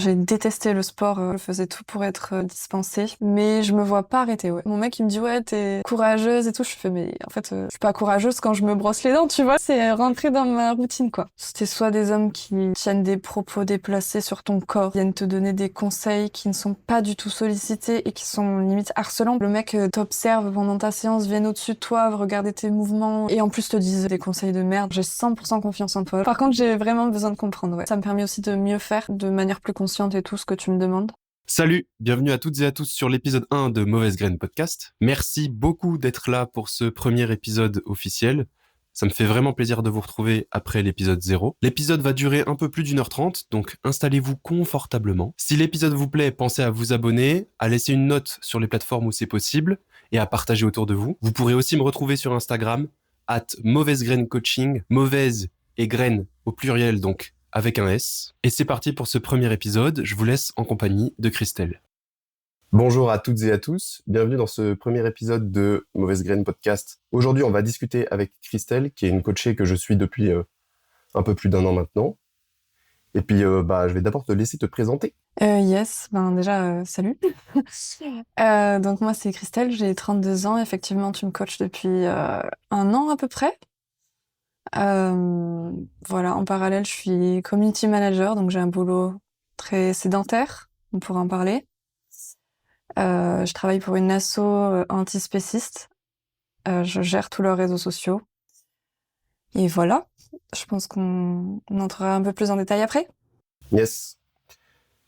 J'ai détesté le sport, je faisais tout pour être dispensée, mais je me vois pas arrêter, ouais. Mon mec, il me dit, ouais, t'es courageuse et tout. Je fais, mais en fait, je suis pas courageuse quand je me brosse les dents, tu vois. C'est rentré dans ma routine, quoi. C'était soit des hommes qui tiennent des propos déplacés sur ton corps, viennent te donner des conseils qui ne sont pas du tout sollicités et qui sont limite harcelants. Le mec t'observe pendant ta séance, vienne au-dessus de toi, regarder tes mouvements et en plus te disent des conseils de merde. J'ai 100% confiance en toi. Par contre, j'ai vraiment besoin de comprendre, ouais. Ça me permet aussi de mieux faire de manière plus consciente et tout ce que tu me demandes. Salut, bienvenue à toutes et à tous sur l'épisode 1 de Mauvaise Graine Podcast. Merci beaucoup d'être là pour ce premier épisode officiel. Ça me fait vraiment plaisir de vous retrouver après l'épisode 0. L'épisode va durer un peu plus d'1h30, donc installez-vous confortablement. Si l'épisode vous plaît, pensez à vous abonner, à laisser une note sur les plateformes où c'est possible et à partager autour de vous. Vous pourrez aussi me retrouver sur Instagram, @mauvaise-graine-coaching, mauvaise et graine au pluriel, donc avec un S. Et c'est parti pour ce premier épisode. Je vous laisse en compagnie de Christelle. Bonjour à toutes et à tous, bienvenue dans ce premier épisode de Mauvaise Graine Podcast. Aujourd'hui, on va discuter avec Christelle, qui est une coachée que je suis depuis un peu plus d'un an maintenant. Et puis, je vais d'abord te laisser te présenter. Yes, déjà, salut. Donc moi, c'est Christelle, j'ai 32 ans. Effectivement, tu me coaches depuis un an à peu près. Voilà, en parallèle, je suis community manager, donc j'ai un boulot très sédentaire, on pourra en parler. Je travaille pour une asso antispéciste. Je gère tous leurs réseaux sociaux. Et voilà, je pense qu'on entrera un peu plus en détail après. Yes.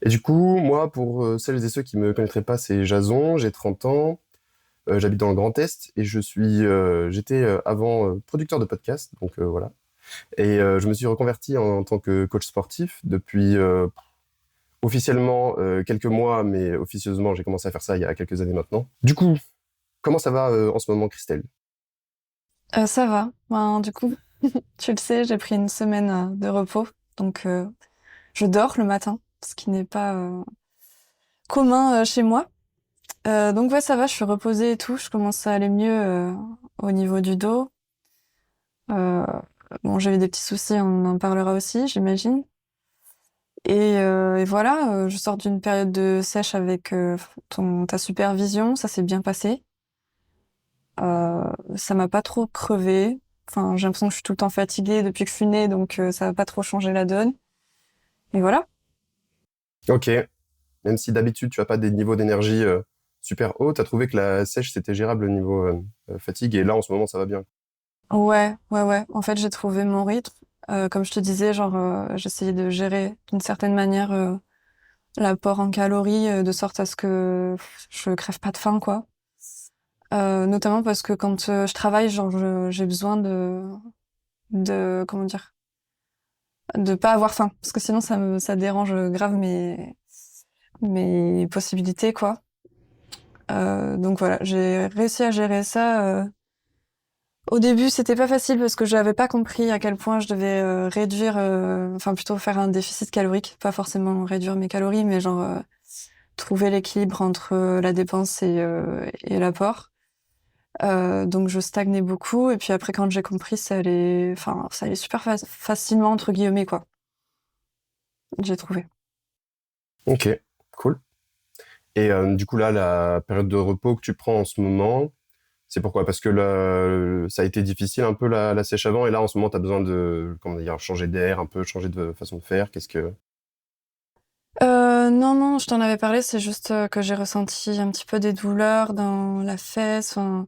Et du coup, moi, pour celles et ceux qui me connaîtraient pas, c'est Jason, j'ai 30 ans, j'habite dans le Grand Est et j'étais avant producteur de podcast, donc voilà. Et je me suis reconverti en tant que coach sportif depuis officiellement quelques mois, mais officieusement, j'ai commencé à faire ça il y a quelques années maintenant. Du coup, comment ça va en ce moment, Christelle? Ça va. Du coup, tu le sais, j'ai pris une semaine de repos, donc je dors le matin, ce qui n'est pas commun chez moi. Donc ouais, ça va, je suis reposée et tout, je commence à aller mieux au niveau du dos. Euh, bon, j'avais des petits soucis, on en parlera aussi, j'imagine. Et voilà, je sors d'une période de sèche avec ta supervision, ça s'est bien passé. Ça m'a pas trop crevé. Enfin, j'ai l'impression que je suis tout le temps fatiguée depuis que je suis née, donc ça va pas trop changer la donne. Et voilà. Ok, même si d'habitude tu as pas des niveaux d'énergie super hauts, t'as trouvé que la sèche c'était gérable au niveau fatigue et là en ce moment ça va bien. Ouais. En fait, j'ai trouvé mon rythme. Comme je te disais, genre, j'essayais de gérer d'une certaine manière l'apport en calories de sorte à ce que je crève pas de faim, quoi. Notamment parce que quand je travaille, genre, j'ai besoin comment dire, de pas avoir faim, parce que sinon ça dérange grave mes possibilités, quoi. Donc voilà, j'ai réussi à gérer ça. Au début, c'était pas facile parce que j'avais pas compris à quel point je devais réduire, enfin plutôt faire un déficit calorique, pas forcément réduire mes calories, mais genre trouver l'équilibre entre la dépense et l'apport. Donc je stagnais beaucoup et puis après quand j'ai compris, ça allait super facilement entre guillemets quoi. J'ai trouvé. Ok, cool. Et du coup là, la période de repos que tu prends en ce moment, c'est pourquoi? Parce que là, ça a été difficile un peu la sèche avant et là en ce moment t'as besoin de, comment dire, changer d'air, un peu changer de façon de faire. Qu'est-ce que... Non, je t'en avais parlé, c'est juste que j'ai ressenti un petit peu des douleurs dans la fesse, enfin,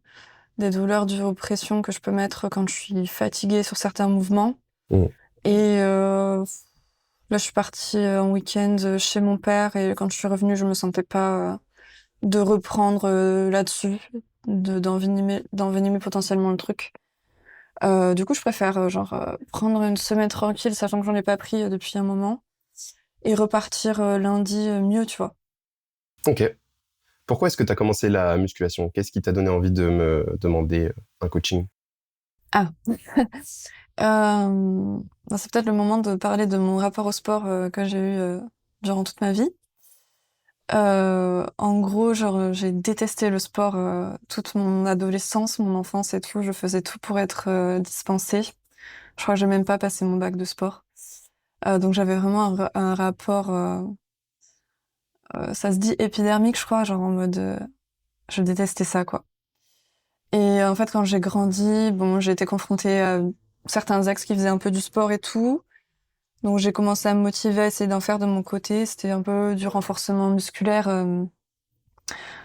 des douleurs dues aux pressions que je peux mettre quand je suis fatiguée sur certains mouvements. Mm. Et là, je suis partie en week-end chez mon père et quand je suis revenue, je me sentais pas de reprendre là-dessus, d'envenimer potentiellement le truc. Du coup, je préfère prendre une semaine tranquille, sachant que j'en ai pas pris depuis un moment, et repartir lundi mieux, tu vois. Ok. Pourquoi est-ce que t'as commencé la musculation? Qu'est-ce qui t'a donné envie de me demander un coaching? Ah, c'est peut-être le moment de parler de mon rapport au sport que j'ai eu durant toute ma vie. En gros, j'ai détesté le sport toute mon adolescence, mon enfance et tout. Je faisais tout pour être dispensée. Je crois que j'ai même pas passé mon bac de sport. Donc j'avais vraiment un rapport ça se dit épidermique, je crois, genre en mode, je détestais ça, quoi. Et en fait, quand j'ai grandi, bon, j'ai été confrontée à certains ex qui faisaient un peu du sport et tout. Donc j'ai commencé à me motiver à essayer d'en faire de mon côté. C'était un peu du renforcement musculaire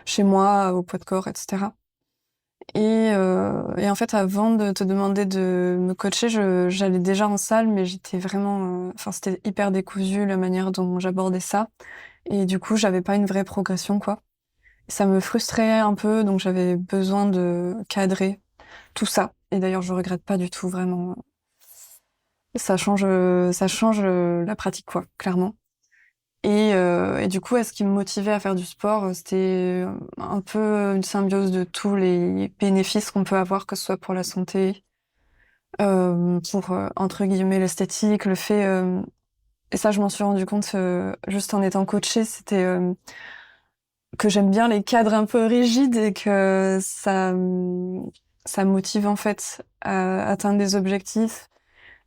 chez moi, au poids de corps, etc. Et en fait, avant de te demander de me coacher, j'allais déjà en salle, mais j'étais vraiment... Enfin, c'était hyper décousu la manière dont j'abordais ça. Et du coup, j'avais pas une vraie progression, quoi. Ça me frustrait un peu, donc j'avais besoin de cadrer tout ça. Et d'ailleurs, je regrette pas du tout, vraiment. Ça change la pratique, quoi, clairement. Et du coup, ce qui me motivait à faire du sport, c'était un peu une symbiose de tous les bénéfices qu'on peut avoir, que ce soit pour la santé, pour, entre guillemets, l'esthétique, le fait... et ça, je m'en suis rendu compte juste en étant coachée, c'était que j'aime bien les cadres un peu rigides et que ça motive en fait à atteindre des objectifs.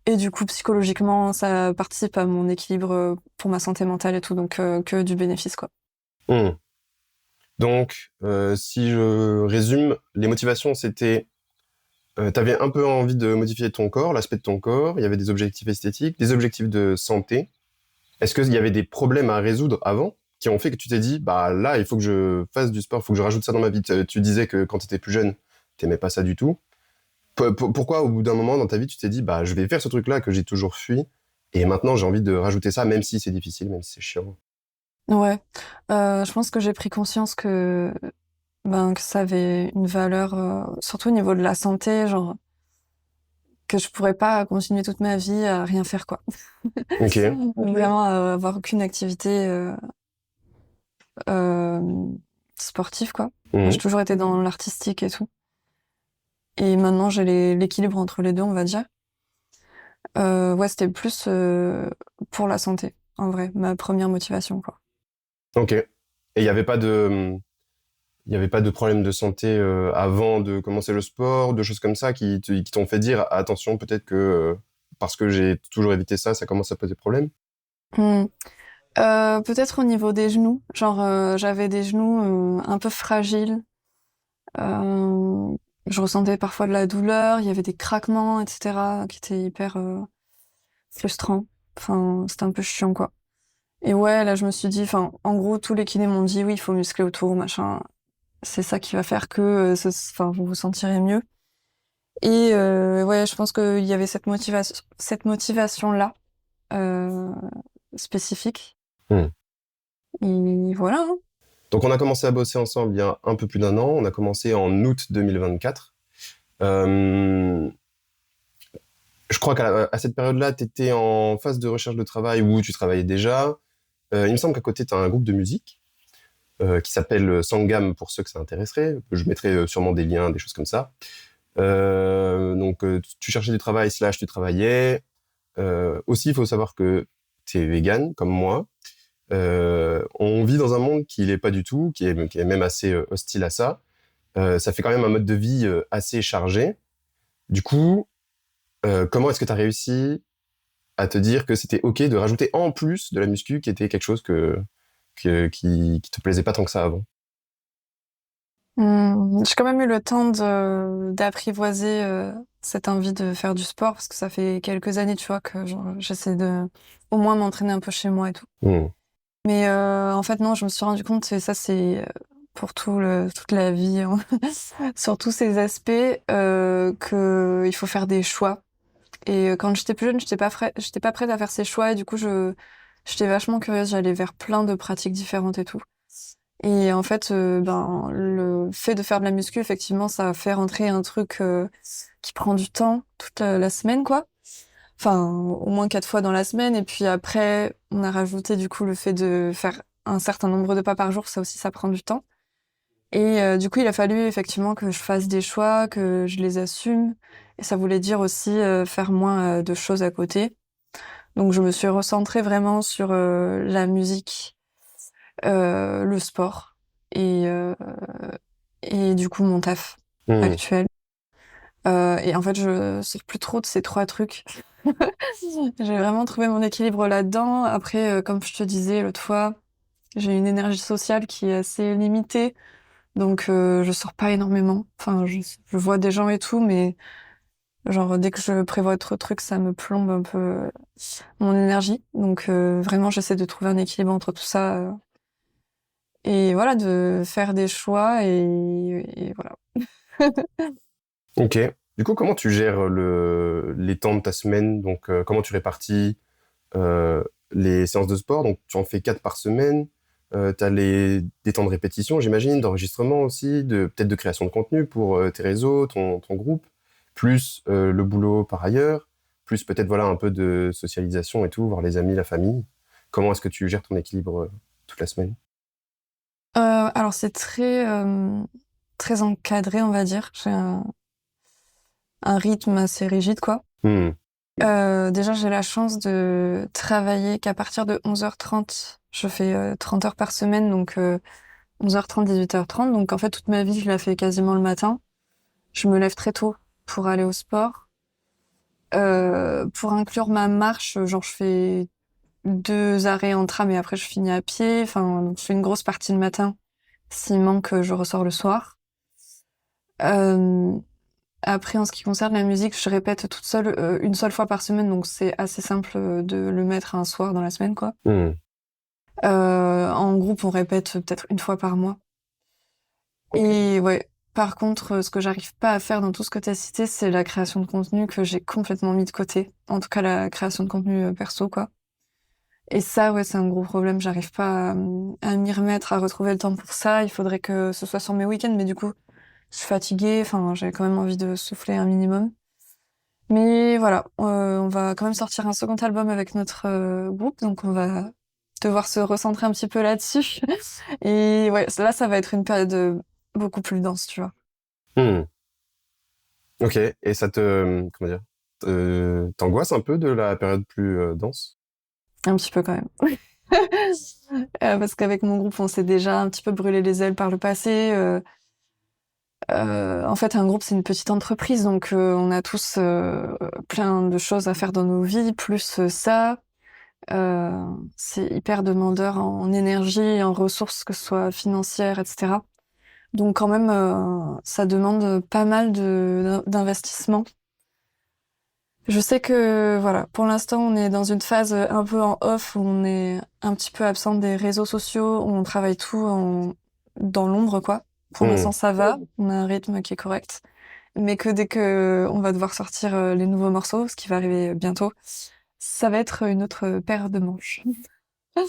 Et du coup, psychologiquement, ça participe à mon équilibre pour ma santé mentale et tout, donc que du bénéfice, quoi. Hmm. Donc, si je résume, les motivations, c'était... t'avais un peu envie de modifier ton corps, l'aspect de ton corps, il y avait des objectifs esthétiques, des objectifs de santé. Est-ce qu'il y avait des problèmes à résoudre avant qui ont fait que tu t'es dit, bah là, il faut que je fasse du sport, il faut que je rajoute ça dans ma vie. Tu disais que quand tu étais plus jeune, t'aimais pas ça du tout. Pourquoi, au bout d'un moment dans ta vie, tu t'es dit, bah je vais faire ce truc-là que j'ai toujours fui, et maintenant j'ai envie de rajouter ça, même si c'est difficile, même si c'est chiant. Ouais, je pense que j'ai pris conscience que ça avait une valeur, surtout au niveau de la santé, genre que je pourrais pas continuer toute ma vie à rien faire, quoi. Ok. Vraiment avoir aucune activité euh, sportive, quoi. Moi, j'ai Mhm. toujours été dans l'artistique et tout. Et maintenant, j'ai l'équilibre entre les deux, on va dire. Ouais, c'était plus pour la santé, en vrai, ma première motivation, quoi. Ok. Et il y avait pas de problème de santé avant de commencer le sport, de choses comme ça qui t'ont fait dire, attention, peut-être que parce que j'ai toujours évité ça, ça commence à poser problème. Hmm. Peut-être au niveau des genoux. Genre, j'avais des genoux un peu fragiles. Euh, je ressentais parfois de la douleur, il y avait des craquements, etc., qui étaient hyper frustrants. Enfin, c'était un peu chiant, quoi. Et ouais, là, je me suis dit, enfin, en gros, tous les kinés m'ont dit, oui, il faut muscler autour, machin. C'est ça qui va faire que, enfin, vous vous sentirez mieux. Et ouais, je pense qu'il y avait cette motivation-là, euh, spécifique. Hmm. Et voilà, hein. Donc on a commencé à bosser ensemble il y a un peu plus d'un an, on a commencé en août 2024. Euh, je crois à cette période-là, tu étais en phase de recherche de travail où tu travaillais déjà. Il me semble qu'à côté, tu as un groupe de musique qui s'appelle Sangam pour ceux que ça intéresserait. Je mettrai sûrement des liens, des choses comme ça. Donc tu cherchais du travail / tu travaillais. Aussi, il faut savoir que tu es vegan comme moi. On vit dans un monde qui l'est pas du tout, qui est même assez hostile à ça. Ça fait quand même un mode de vie assez chargé. Du coup, comment est-ce que tu as réussi à te dire que c'était OK de rajouter en plus de la muscu qui était quelque chose qui te plaisait pas tant que ça avant? J'ai quand même eu le temps d'apprivoiser cette envie de faire du sport parce que ça fait quelques années, tu vois, que genre, j'essaie de au moins m'entraîner un peu chez moi et tout. Hmm. Mais en fait, non, je me suis rendu compte, et ça, c'est pour toute la vie, hein, sur tous ces aspects, que il faut faire des choix. Et quand j'étais plus jeune, j'étais pas prête à faire ces choix et du coup, j'étais vachement curieuse, j'allais vers plein de pratiques différentes et tout. Et en fait, le fait de faire de la muscu, effectivement, ça fait rentrer un truc qui prend du temps toute la semaine, quoi. Enfin, au moins 4 fois dans la semaine. Et puis après, on a rajouté du coup le fait de faire un certain nombre de pas par jour. Ça aussi, ça prend du temps. Et du coup, il a fallu effectivement que je fasse des choix, que je les assume. Et ça voulait dire aussi faire moins de choses à côté. Donc, je me suis recentrée vraiment sur la musique, le sport et, euh, et du coup mon taf Hmm. actuel. Et en fait, je sors plus trop de ces trois trucs. J'ai vraiment trouvé mon équilibre là-dedans. Après, comme je te disais l'autre fois, J'ai une énergie sociale qui est assez limitée, donc je sors pas énormément. Enfin, je vois des gens et tout, mais genre dès que je prévois autre truc, ça me plombe un peu mon énergie. Donc vraiment, j'essaie de trouver un équilibre entre tout ça et voilà, de faire des choix et voilà. Ok. Du coup, comment tu gères les temps de ta semaine? Donc, comment tu répartis euh, les séances de sport? Donc, tu en fais 4 par semaine. Tu as des temps de répétition, j'imagine, d'enregistrement aussi, peut-être de création de contenu pour tes réseaux, ton groupe, plus le boulot par ailleurs, plus peut-être voilà un peu de socialisation et tout, voir les amis, la famille. Comment est-ce que tu gères ton équilibre toute la semaine? Alors c'est très encadré, on va dire. J'ai un rythme assez rigide, quoi. Hmm. Déjà, j'ai la chance de travailler qu'à partir de 11h30. Je fais 30 heures par semaine, donc 11h30, 18h30. Donc en fait, toute ma vie, je la fais quasiment le matin. Je me lève très tôt pour aller au sport. Pour inclure ma marche, genre je fais 2 arrêts en tram et après je finis à pied. Enfin, donc je fais une grosse partie le matin. S'il manque, je ressors le soir. Euh, Après, en ce qui concerne la musique, je répète toute seule une seule fois par semaine, donc c'est assez simple de le mettre un soir dans la semaine, quoi. Hmm. En groupe, on répète peut-être une fois par mois. Et ouais, par contre, ce que j'arrive pas à faire dans tout ce que tu as cité, c'est la création de contenu que j'ai complètement mis de côté. En tout cas, la création de contenu perso, quoi. Et ça, ouais, c'est un gros problème. J'arrive pas à m'y remettre, à retrouver le temps pour ça. Il faudrait que ce soit sur mes week-ends, mais du coup, je suis fatiguée. Enfin, j'ai quand même envie de souffler un minimum. Mais voilà, on va quand même sortir un second album avec notre groupe, donc on va devoir se recentrer un petit peu là-dessus. Et ouais, là, ça va être une période beaucoup plus dense, tu vois. Hmm. Ok. Et ça comment dire, t'angoisse un peu de la période plus dense? Un petit peu quand même. Parce qu'avec mon groupe, on s'est déjà un petit peu brûlé les ailes par le passé. En fait, un groupe, c'est une petite entreprise, donc on a tous plein de choses à faire dans nos vies, plus ça. C'est hyper demandeur en énergie, en ressources, que ce soit financières, etc. Donc quand même, ça demande pas mal d'investissement. Je sais que voilà, pour l'instant, on est dans une phase un peu en off où on est un petit peu absent des réseaux sociaux, où on travaille dans l'ombre, quoi. Pour Hmm. l'instant, ça va, on a un rythme qui est correct. Mais que dès que on va devoir sortir les nouveaux morceaux, ce qui va arriver bientôt, ça va être une autre paire de manches.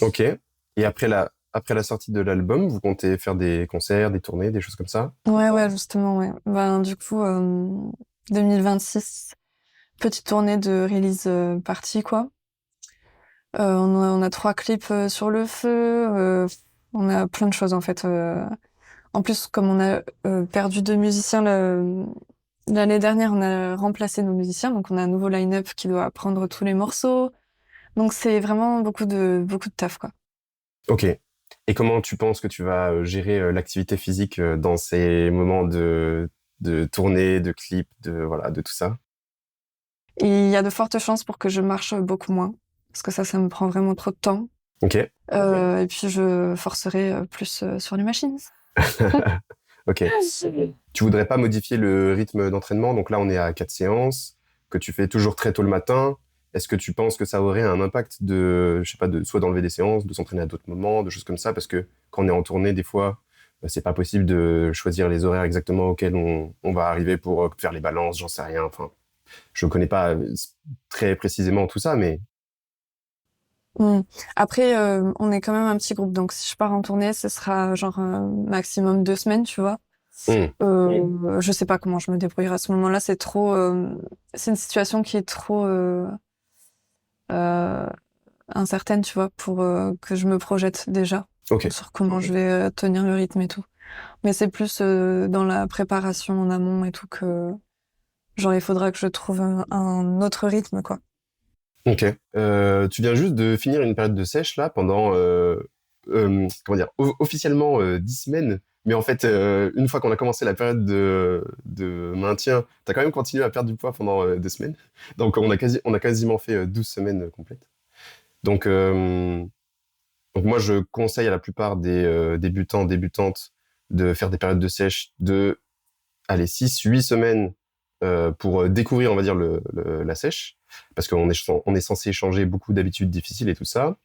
Ok. Et après la sortie de l'album, vous comptez faire des concerts, des tournées, des choses comme ça? Ouais, justement, ouais. Ben, du coup, 2026, petite tournée de release party, quoi. On a 3 clips sur le feu, on a plein de choses, en fait. En plus, comme on a perdu 2 musiciens l'année dernière, on a remplacé nos musiciens, donc on a un nouveau line-up qui doit prendre tous les morceaux. Donc c'est vraiment beaucoup de taf, quoi. Ok. Et comment tu penses que tu vas gérer l'activité physique dans ces moments de tournée, de clips, voilà, de tout ça? Et il y a de fortes chances pour que je marche beaucoup moins, parce que ça me prend vraiment trop de temps. Ok. Et puis je forcerai plus sur les machines. Ok. Tu voudrais pas modifier le rythme d'entraînement? Donc là, on est à 4 séances, que tu fais toujours très tôt le matin. Est-ce que tu penses que ça aurait un impact je sais pas, soit d'enlever des séances, de s'entraîner à d'autres moments, de choses comme ça? Parce que quand on est en tournée, des fois, c'est pas possible de choisir les horaires exactement auxquels on va arriver pour faire les balances, j'en sais rien. Enfin, je connais pas très précisément tout ça, mais Hmm. Après, on est quand même un petit groupe, donc si je pars en tournée, ce sera genre maximum 2 semaines, tu vois. hmm, Je sais pas comment je me débrouillerai à ce moment-là. C'est une situation qui est trop euh, incertaine, tu vois, pour que je me projette déjà ok. sur comment je vais tenir le rythme et tout. Mais c'est plus dans la préparation en amont et tout que genre il faudra que je trouve un autre rythme, quoi. Ok. Tu viens juste de finir une période de sèche là pendant comment dire officiellement 10 semaines, mais en fait une fois qu'on a commencé la période de maintien, t'as quand même continué à perdre du poids pendant 2 semaines. Donc on a quasiment fait 12 semaines complètes. Donc Donc moi, je conseille à la plupart des débutants, débutantes de faire des périodes de sèche de, allez, 6-8 semaines pour découvrir, on va dire, la sèche, parce on est censé changer beaucoup d'habitudes difficiles et tout ça.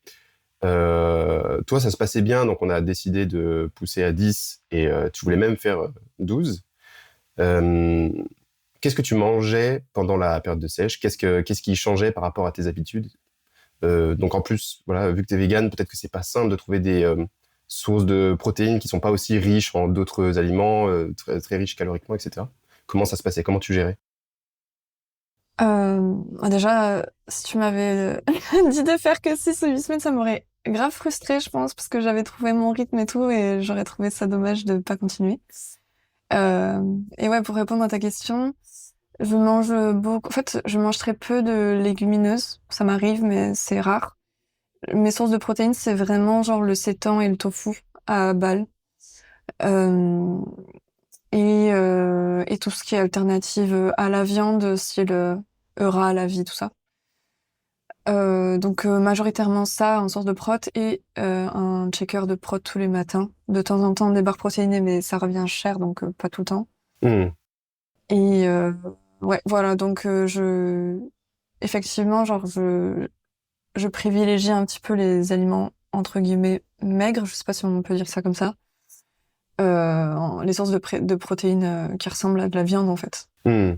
Toi, ça se passait bien, donc on a décidé de pousser à 10 et tu voulais même faire 12. Euh, Qu'est-ce que tu mangeais pendant la période de sèche? Qu'est-ce qui changeait par rapport à tes habitudes? Donc en plus, voilà, vu que tu es vegan, peut-être que c'est pas simple de trouver des sources de protéines qui sont pas aussi riches en d'autres aliments, très riches caloriquement, etc. Comment ça se passait? Comment tu gérais? Déjà, si tu m'avais dit de faire que 6 ou 8 semaines, ça m'aurait grave frustrée, je pense, parce que j'avais trouvé mon rythme et tout, et j'aurais trouvé ça dommage de pas continuer. Et ouais, pour répondre à ta question, je mange beaucoup. En fait, je mange très peu de légumineuses. Ça m'arrive, mais c'est rare. Mes sources de protéines, c'est vraiment genre le seitan et le tofu à Bâle. Euh, et tout ce qui est alternative à la viande, style Eura, la vie, tout ça. Donc majoritairement ça en source de prot et un checker de prot tous les matins. De temps en temps des barres protéinées, mais ça revient cher, donc pas tout le temps. Hmm. Et ouais, voilà, donc effectivement, genre je privilégie un petit peu les aliments entre guillemets maigres, je sais pas si on peut dire ça comme ça. Les sources de protéines qui ressemblent à de la viande en fait. Hmm.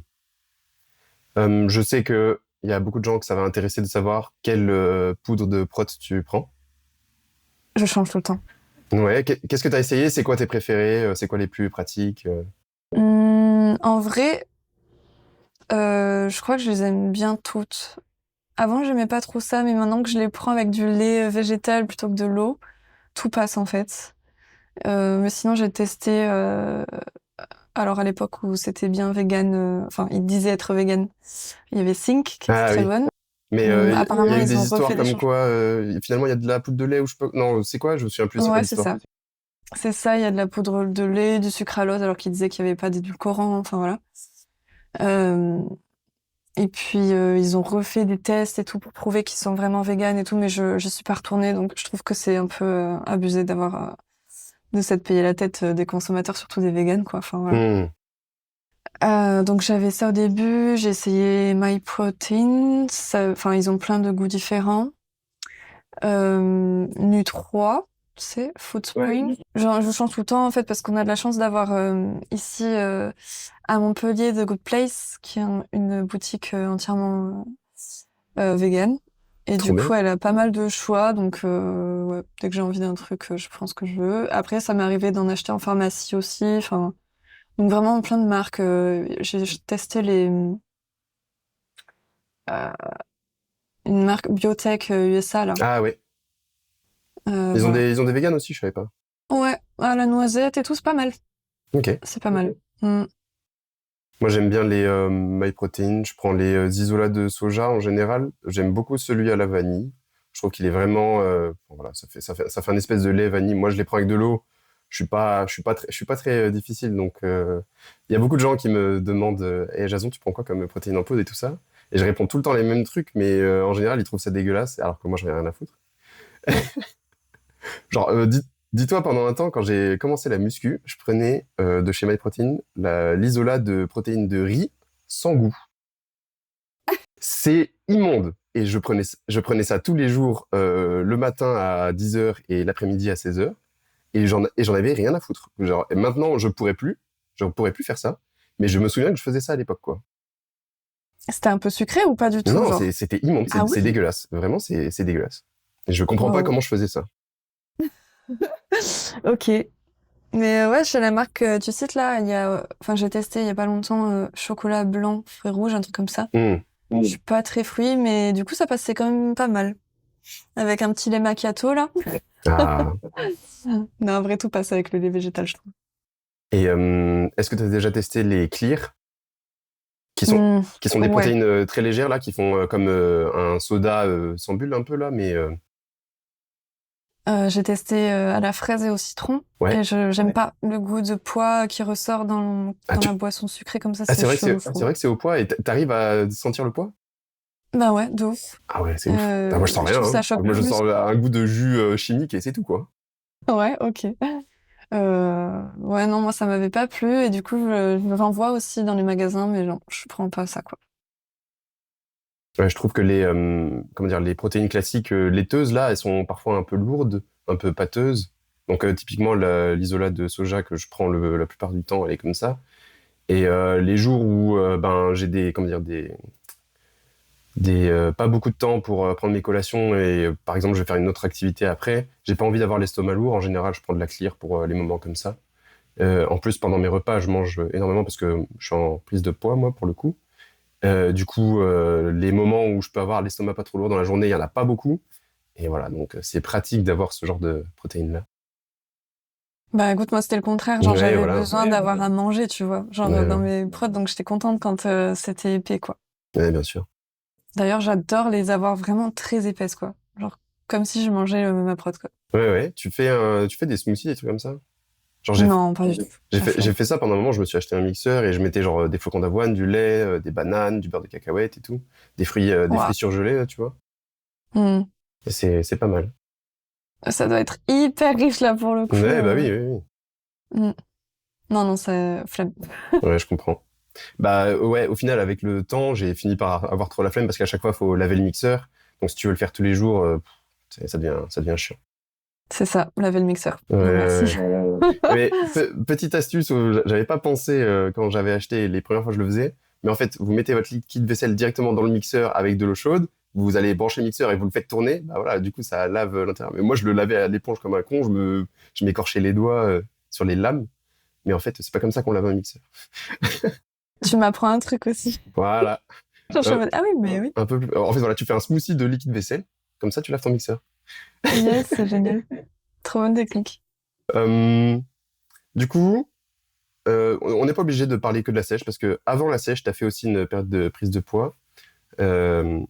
Je sais que il y a beaucoup de gens que ça va intéresser de savoir quelle poudre de prot tu prends. Je change tout le temps. Ouais, qu'est-ce que tu as essayé? C'est quoi tes préférés? C'est quoi les plus pratiques? En vrai, je crois que je les aime bien toutes. Avant, j'aimais pas trop ça, mais maintenant que je les prends avec du lait végétal plutôt que de l'eau, tout passe en fait. Mais sinon, j'ai testé. Alors à l'époque où c'était bien vegan, enfin ils disaient être vegan, il y avait Think qui était Ah très oui. bonne. Mais il y Apparemment, a eu ils des ont histoires refait des comme changements. quoi finalement il y a de la poudre de lait ou je sais pas. Non, c'est quoi? Je me souviens plus. C'est quoi Ouais, c'est l'histoire? ça. C'est ça, il y a de la poudre de lait, du sucralose, alors qu'ils disaient qu'il n'y avait pas d'édulcorant, enfin voilà. Euh, et puis ils ont refait des tests et tout pour prouver qu'ils sont vraiment véganes et tout, mais je suis pas retournée, donc je trouve que c'est un peu abusé d'avoir de s'être payé la tête des consommateurs, surtout des véganes, quoi. Enfin voilà. Hmm. Donc j'avais ça au début, j'ai essayé MyProtein, enfin ils ont plein de goûts différents. Nu3, tu sais, Foodspring. Genre, je change tout le temps en fait parce qu'on a de la chance d'avoir ici à Montpellier The Good Place, qui est une boutique entièrement vegan. Et Trop du bien. coup, elle a pas mal de choix, donc ouais, dès que j'ai envie d'un truc, je prends ce que je veux. Après, ça m'est arrivé d'en acheter en pharmacie aussi, enfin, donc vraiment plein de marques. J'ai testé euh, une marque biotech USA là. Ah ouais. Voilà. Ils ont des véganes aussi, je savais pas. Ouais, à la noisette et tout, c'est pas mal. Ok. C'est pas mal. Mm. Moi, j'aime bien les MyProtein. Je prends les isolats de soja en général. J'aime beaucoup celui à la vanille. Je trouve qu'il est vraiment, bon, voilà, ça fait un espèce de lait vanille. Moi, je les prends avec de l'eau. Je suis pas très difficile. Donc, il y a beaucoup de gens qui me demandent, hey, Jason, tu prends quoi comme protéines en poudre et tout ça? Et je réponds tout le temps les mêmes trucs, mais en général, ils trouvent ça dégueulasse, alors que moi, j'en ai rien à foutre. Genre, dis-toi, pendant un temps, quand j'ai commencé la muscu, je prenais de chez MyProtein l'isolat de protéines de riz sans goût. C'est immonde. Et je prenais ça tous les jours, le matin à 10h et l'après-midi à 16h. Et j'en avais rien à foutre. Genre, et maintenant, je pourrais plus faire ça. Mais je me souviens que je faisais ça à l'époque, quoi. C'était un peu sucré ou pas du tout, Non, genre? c'était immonde, Ah c'est oui? dégueulasse. Vraiment, c'est dégueulasse. Et je comprends pas Wow. comment je faisais ça. Ok. Mais ouais, chez la marque que tu cites là, il y a, enfin j'ai testé il y a pas longtemps chocolat blanc, fruits rouges, un truc comme ça. Hmm. Je suis pas très fruit, mais du coup ça passait quand même pas mal. Avec un petit lait macchiato là. Ah. Non, en vrai tout passe avec le lait végétal, je trouve. Et est-ce que tu as déjà testé les Clear, qui sont, Hmm, qui sont des ouais. protéines très légères, là, qui font comme un soda sans bulle un peu, là, mais J'ai testé à la fraise et au citron. ouais. Et j'aime pas le goût de pois qui ressort dans, Ah, dans la boisson sucrée comme ça, ah, c'est chelou, je c'est trouve. vrai que c'est au poids, et t'arrives à sentir le poids? Bah ouais, de ouf. Ah ouais, c'est ouf. Bah, moi, je sens Je rien, trouve ça hein. choque Moi, je plus. sens un goût de jus chimique et c'est tout, quoi. Ouais, ok. Ouais, non, moi ça m'avait pas plu et du coup j'en vois aussi dans les magasins, mais non, je prends pas ça quoi. Ouais, je trouve que comment dire, les protéines classiques laiteuses, là, elles sont parfois un peu lourdes, un peu pâteuses. Donc, typiquement, l'isolat de soja que je prends la plupart du temps, elle est comme ça. Et les jours où ben, j'ai comment dire, pas beaucoup de temps pour prendre mes collations et par exemple je vais faire une autre activité après, j'ai pas envie d'avoir l'estomac lourd. En général, je prends de la Clear pour les moments comme ça. En plus, pendant mes repas, je mange énormément parce que je suis en prise de poids, moi, pour le coup. Du coup, les moments où je peux avoir l'estomac pas trop lourd dans la journée, il y en a pas beaucoup. Et voilà, donc c'est pratique d'avoir ce genre de protéines-là. Bah écoute, moi c'était le contraire, genre Ouais, j'avais voilà. besoin d'avoir à manger, tu vois, genre Ouais, dans ouais. mes prods, donc j'étais contente quand c'était épais quoi. Ouais, bien sûr. D'ailleurs, j'adore les avoir vraiment très épaisses quoi, genre comme si je mangeais ma prod quoi. Ouais, ouais. Tu fais des smoothies, des trucs comme ça? Genre, Non, pas du tout, la j'ai flemme. fait ça pendant un moment, je me suis acheté un mixeur et je mettais genre des flocons d'avoine, du lait, des bananes, du beurre de cacahuète et tout. Des Waouh. fruits surgelés, là, tu vois. Hmm. Et c'est pas mal. Ça doit être hyper riche là pour le coup. Ouais, bah oui, oui, oui. Hmm. Non, non, c'est flemme. Ouais, je comprends. Bah ouais, au final, avec le temps, j'ai fini par avoir trop la flemme parce qu'à chaque fois, il faut laver le mixeur. Donc si tu veux le faire tous les jours, ça devient chiant. C'est ça, laver le mixeur. Ouais, Non, ouais, merci. ouais. Mais petite astuce, j'avais pas pensé quand j'avais acheté les premières fois que je le faisais. Mais en fait, vous mettez votre liquide vaisselle directement dans le mixeur avec de l'eau chaude. Vous allez brancher le mixeur et vous le faites tourner. Bah voilà, du coup, ça lave l'intérieur. Mais moi, je le lavais à l'éponge comme un con. Je m'écorchais les doigts sur les lames. Mais en fait, c'est pas comme ça qu'on lave un mixeur. Tu m'apprends un truc aussi. Voilà. Genre, je suis en Un, mode, ah oui, mais oui. un peu plus. En fait, voilà, tu fais un smoothie de liquide vaisselle. Comme ça, tu laves ton mixeur. Yes, c'est génial. Trop bonne technique. Euh, du coup, on n'est pas obligé de parler que de la sèche parce que avant la sèche, tu as fait aussi une période de prise de poids. Euh,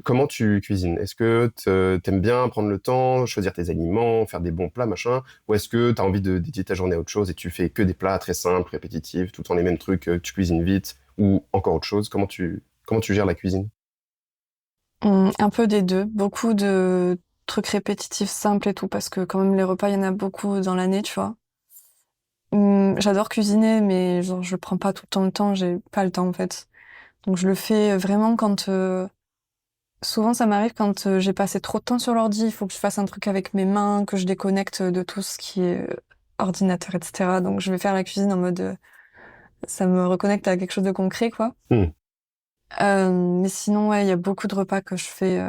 Comment tu cuisines? Est-ce que t'aimes bien prendre le temps, choisir tes aliments, faire des bons plats, machin? Ou est-ce que tu as envie de dédier ta journée à autre chose et tu fais que des plats très simples, répétitifs, tout le temps les mêmes trucs, tu cuisines vite ou encore autre chose? Comment tu gères la cuisine? Un peu des deux. Beaucoup de trucs répétitifs, simples et tout, parce que quand même, les repas, il y en a beaucoup dans l'année, tu vois. J'adore cuisiner, mais genre, je prends pas tout le temps, j'ai pas le temps, en fait. Donc, je le fais vraiment quand, souvent, ça m'arrive quand j'ai passé trop de temps sur l'ordi, il faut que je fasse un truc avec mes mains, que je déconnecte de tout ce qui est ordinateur, etc. Donc, je vais faire la cuisine en mode, ça me reconnecte à quelque chose de concret, quoi. Hmm. Mais sinon, ouais, il y a beaucoup de repas que je fais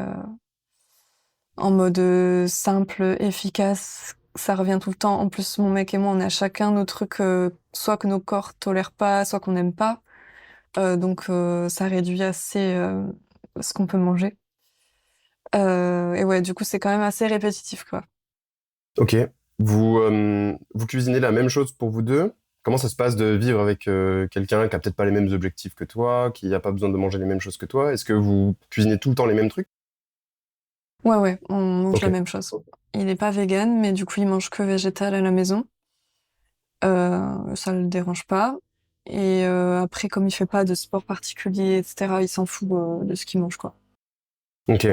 en mode simple, efficace. Ça revient tout le temps. En plus, mon mec et moi, on a chacun nos trucs, soit que nos corps tolèrent pas, soit qu'on n'aime pas. Donc, ça réduit assez ce qu'on peut manger. Et ouais, du coup, c'est quand même assez répétitif, quoi. Ok. Vous cuisinez la même chose pour vous deux? Comment ça se passe de vivre avec quelqu'un qui a peut-être pas les mêmes objectifs que toi, qui a pas besoin de manger les mêmes choses que toi? Est-ce que vous cuisinez tout le temps les mêmes trucs? Ouais, ouais, on mange la Ok. même chose. Il est pas vegan, mais du coup, il mange que végétal à la maison. Ça le dérange pas. Et après, comme il fait pas de sport particulier, etc., il s'en fout de ce qu'il mange, quoi. Ok.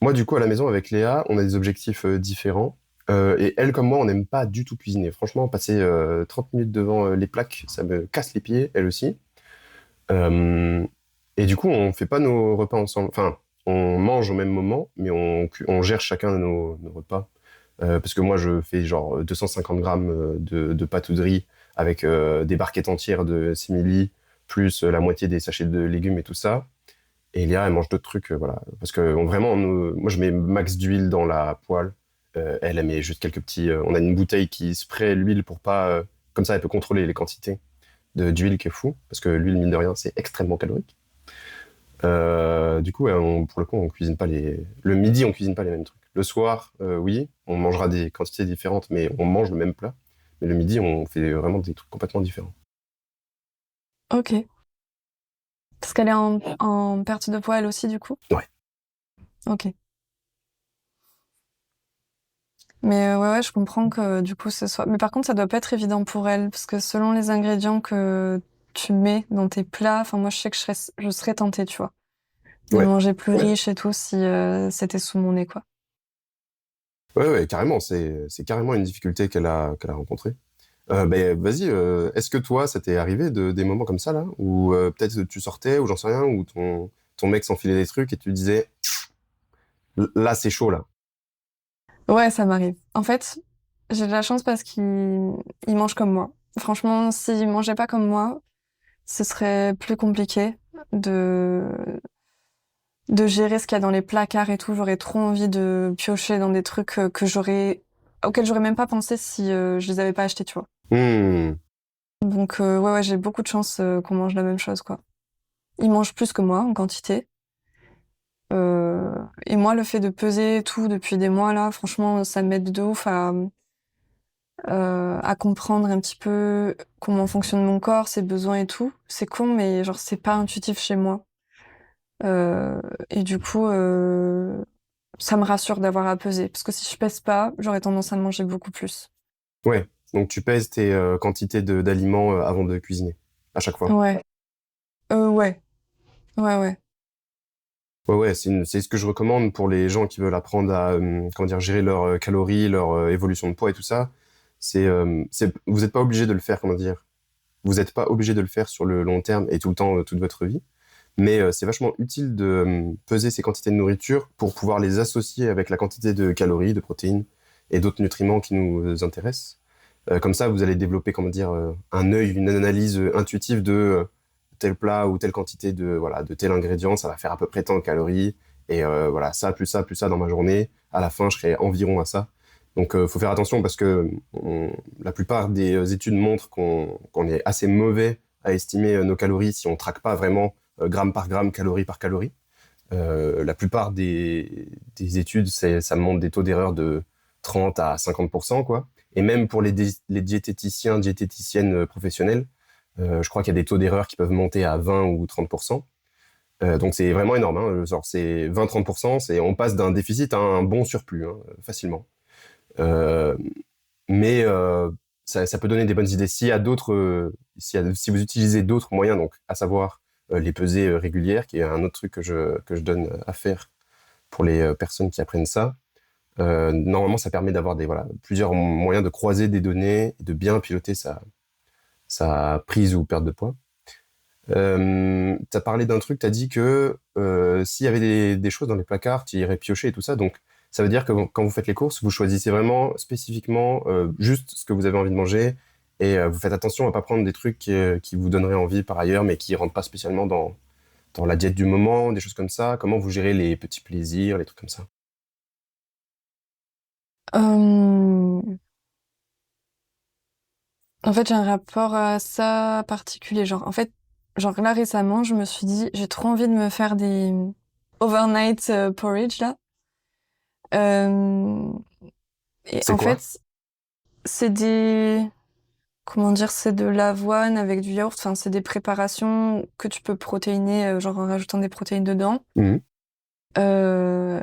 Moi, du coup, à la maison avec Léa, on a des objectifs différents. Et elle, comme moi, on n'aime pas du tout cuisiner. Franchement, passer 30 minutes devant les plaques, ça me casse les pieds, elle aussi. Euh, et du coup, on fait pas nos repas ensemble. Enfin, on mange au même moment, mais on gère chacun nos repas. Parce que moi, je fais genre 250 grammes de pâte ou de riz avec des barquettes entières de simili, plus la moitié des sachets de légumes et tout ça. Et Léa, elle mange d'autres trucs, voilà. Parce que moi, je mets max d'huile dans la poêle. Elle met juste quelques petits. On a une bouteille qui spray l'huile pour pas. Comme ça, elle peut contrôler les quantités d'huile qui est fou. Parce que l'huile, mine de rien, c'est extrêmement calorique. Du coup, ouais, pour le coup, on cuisine pas le midi, on cuisine pas les mêmes trucs. Le soir, oui, on mangera des quantités différentes, mais on mange le même plat. Mais le midi, on fait vraiment des trucs complètement différents. Ok. Parce qu'elle est en perte de poids, elle aussi, du coup? Ouais. Ok. Mais ouais, ouais, je comprends que du coup, ce soit... Mais par contre, ça doit pas être évident pour elle, parce que selon les ingrédients que tu mets dans tes plats, enfin, moi, je sais que je serais tentée, tu vois. de Ouais. manger plus riche et tout si c'était sous mon nez, quoi. Ouais, carrément. C'est carrément une difficulté qu'elle a rencontrée. Ben, vas-y, est-ce que toi, ça t'est arrivé des moments comme ça, là, où peut-être tu sortais, ou j'en sais rien, où ton mec s'enfilait des trucs et tu disais, là, c'est chaud, là. Ouais, ça m'arrive. En fait, j'ai de la chance parce qu'il mange comme moi. Franchement, s'il mangeait pas comme moi, ce serait plus compliqué de de gérer ce qu'il y a dans les placards et tout. J'aurais trop envie de piocher dans des trucs auxquels j'aurais même pas pensé si je les avais pas achetés, tu vois. Hmm. Donc ouais, j'ai beaucoup de chance qu'on mange la même chose, quoi. Il mange plus que moi en quantité. Euh, et moi, le fait de peser tout depuis des mois là, franchement, ça m'aide de ouf à comprendre un petit peu comment fonctionne mon corps, ses besoins et tout. C'est con, mais genre c'est pas intuitif chez moi. Euh, et du coup, ça me rassure d'avoir à peser, parce que si je pèse pas, j'aurais tendance à manger beaucoup plus. Ouais. Donc, tu pèses tes quantités d'aliments avant de cuisiner, à chaque fois. Ouais, ouais, ouais. Ouais, c'est ce que je recommande pour les gens qui veulent apprendre à, comment dire, gérer leurs calories, leur évolution de poids et tout ça. Vous n'êtes pas obligé de le faire, comment dire. Vous n'êtes pas obligé de le faire sur le long terme et tout le temps, toute votre vie. Mais c'est vachement utile de peser ces quantités de nourriture pour pouvoir les associer avec la quantité de calories, de protéines et d'autres nutriments qui nous intéressent. Comme ça, vous allez développer, comment dire, un œil, une analyse intuitive de tel plat ou telle quantité voilà, de tel ingrédient, ça va faire à peu près tant de calories. Et voilà, ça, plus ça dans ma journée. À la fin, je serai environ à ça. Donc, faut faire attention parce que la plupart des études montrent qu'on est assez mauvais à estimer nos calories si on traque pas vraiment gramme par gramme, calorie par calorie. La plupart des études, ça montre des taux d'erreur de 30 à 50%, quoi. Et même pour les diététiciens, diététiciennes professionnels, je crois qu'il y a des taux d'erreur qui peuvent monter à 20 ou 30%. Donc c'est vraiment énorme, hein. Genre c'est 20-30%, on passe d'un déficit à un bon surplus, hein, facilement. Euh, mais ça peut donner des bonnes idées. S'il y a d'autres, si vous utilisez d'autres moyens, donc à savoir les pesées régulières, qui est un autre truc que je donne à faire pour les personnes qui apprennent ça. Normalement, ça permet d'avoir voilà, plusieurs moyens de croiser des données et de bien piloter sa prise ou perte de poids. T'as parlé d'un truc, t'as dit que s'il y avait des choses dans les placards, tu irais piocher et tout ça. Donc, ça veut dire que quand vous faites les courses, vous choisissez vraiment spécifiquement juste ce que vous avez envie de manger et vous faites attention à pas prendre des trucs qui vous donneraient envie par ailleurs, mais qui rentrent pas spécialement dans la diète du moment, des choses comme ça. Comment vous gérez les petits plaisirs, les trucs comme ça? Euh, En fait, j'ai un rapport à ça particulier. Genre, en fait, genre là récemment, je me suis dit, j'ai trop envie de me faire des overnight porridge là. Euh, et C'est en quoi? fait, c'est comment dire, c'est de l'avoine avec du yaourt. Enfin, c'est des préparations que tu peux protéiner, genre en rajoutant des protéines dedans. Mhm. Euh,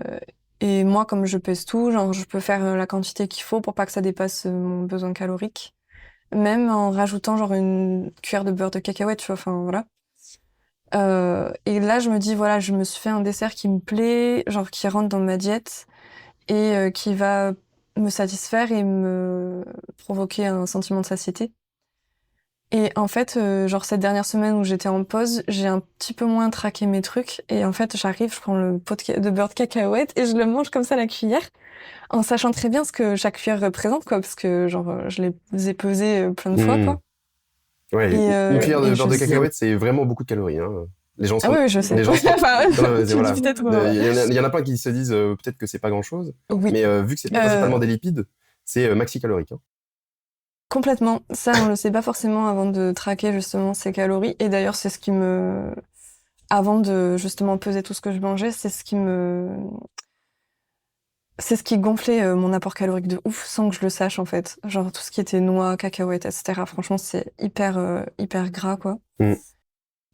et moi, comme je pèse tout, genre, je peux faire la quantité qu'il faut pour pas que ça dépasse mon besoin calorique. Même en rajoutant genre une cuillère de beurre de cacahuète, tu vois, enfin voilà. Et là, je me dis, voilà, je me suis fait un dessert qui me plaît, genre qui rentre dans ma diète et qui va me satisfaire et me provoquer un sentiment de satiété. Et en fait, genre cette dernière semaine où j'étais en pause, j'ai un petit peu moins traqué mes trucs. Et en fait, j'arrive, je prends le pot de beurre de cacahuète et je le mange comme ça à la cuillère, en sachant très bien ce que chaque cuillère représente, quoi, parce que genre je les ai pesés plein de fois, Mhm. quoi. Ouais, Et, une cuillère de et beurre je de sais. cacahuète, c'est vraiment beaucoup de calories, hein. Les gens Ah oui, sont, oui, je sais. les gens sont, Enfin, non, mais tu le dis voilà. peut-être. Il y en a plein qui se disent peut-être que c'est pas grand-chose, Oui, mais vu que c'est euh, principalement des lipides, c'est maxi calorique, hein. complètement. Ça, on le sait pas forcément avant de traquer justement ces calories. Et d'ailleurs, c'est ce qui me, avant de justement peser tout ce que je mangeais, c'est ce qui gonflait mon apport calorique de ouf sans que je le sache en fait. Genre tout ce qui était noix, cacahuètes, etc. Franchement, c'est hyper gras quoi. Mm.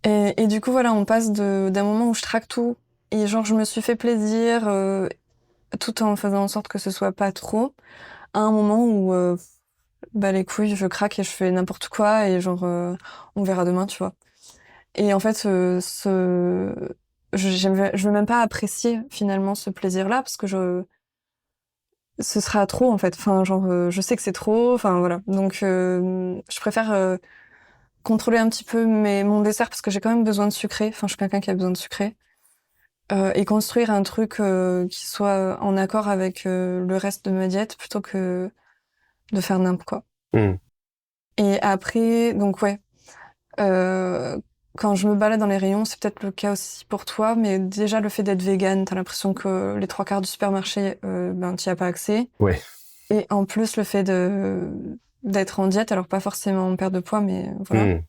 Et du coup voilà, on passe d'un moment où je traque tout et genre je me suis fait plaisir tout en faisant en sorte que ce soit pas trop, à un moment où bah les couilles, je craque et je fais n'importe quoi et genre on verra demain, tu vois. Et en fait, je veux même pas apprécier finalement ce plaisir-là parce que ce sera trop en fait. Enfin, genre, je sais que c'est trop. Enfin, voilà. Donc, je préfère contrôler un petit peu mon dessert parce que j'ai quand même besoin de sucré. Enfin, je suis quelqu'un qui a besoin de sucré. Et construire un truc qui soit en accord avec le reste de ma diète plutôt que de faire n'importe quoi. Hmm. Et après, donc ouais, euh, quand je me balade dans les rayons, c'est peut-être le cas aussi pour toi, mais déjà le fait d'être végane, t'as l'impression que les 3 quarts du supermarché, ben t'y as pas accès. Ouais. Et en plus le fait d'être en diète, alors pas forcément en perte de poids, mais voilà. Hmm.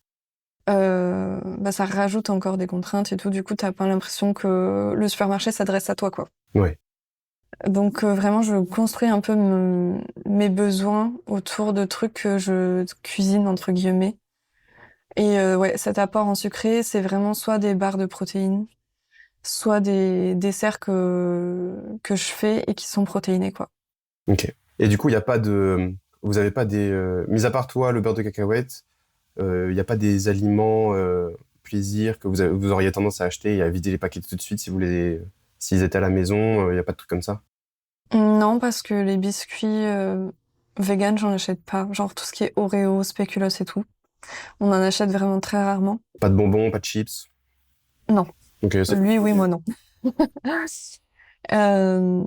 Bah ça rajoute encore des contraintes et tout. Du coup, t'as pas l'impression que le supermarché s'adresse à toi, quoi. Ouais. Donc vraiment, je construis un peu mes besoins autour de trucs que je cuisine entre guillemets. Et ouais, cet apport en sucré, c'est vraiment soit des barres de protéines, soit des desserts que je fais et qui sont protéinés, quoi. Ok. Et du coup, il y a pas de, vous avez pas des, mis à part toi, le beurre de cacahuète, il y a pas des aliments plaisir que vous auriez tendance à acheter et à vider les paquets tout de suite si vous s'ils étaient à la maison, il y a pas de trucs comme ça? Non, parce que les biscuits vegan, j'en achète pas. Genre tout ce qui est Oreo, spéculoos et tout. On en achète vraiment très rarement. Pas de bonbons, pas de chips? Non. Ok, Lui, oui, moi, non. Euh,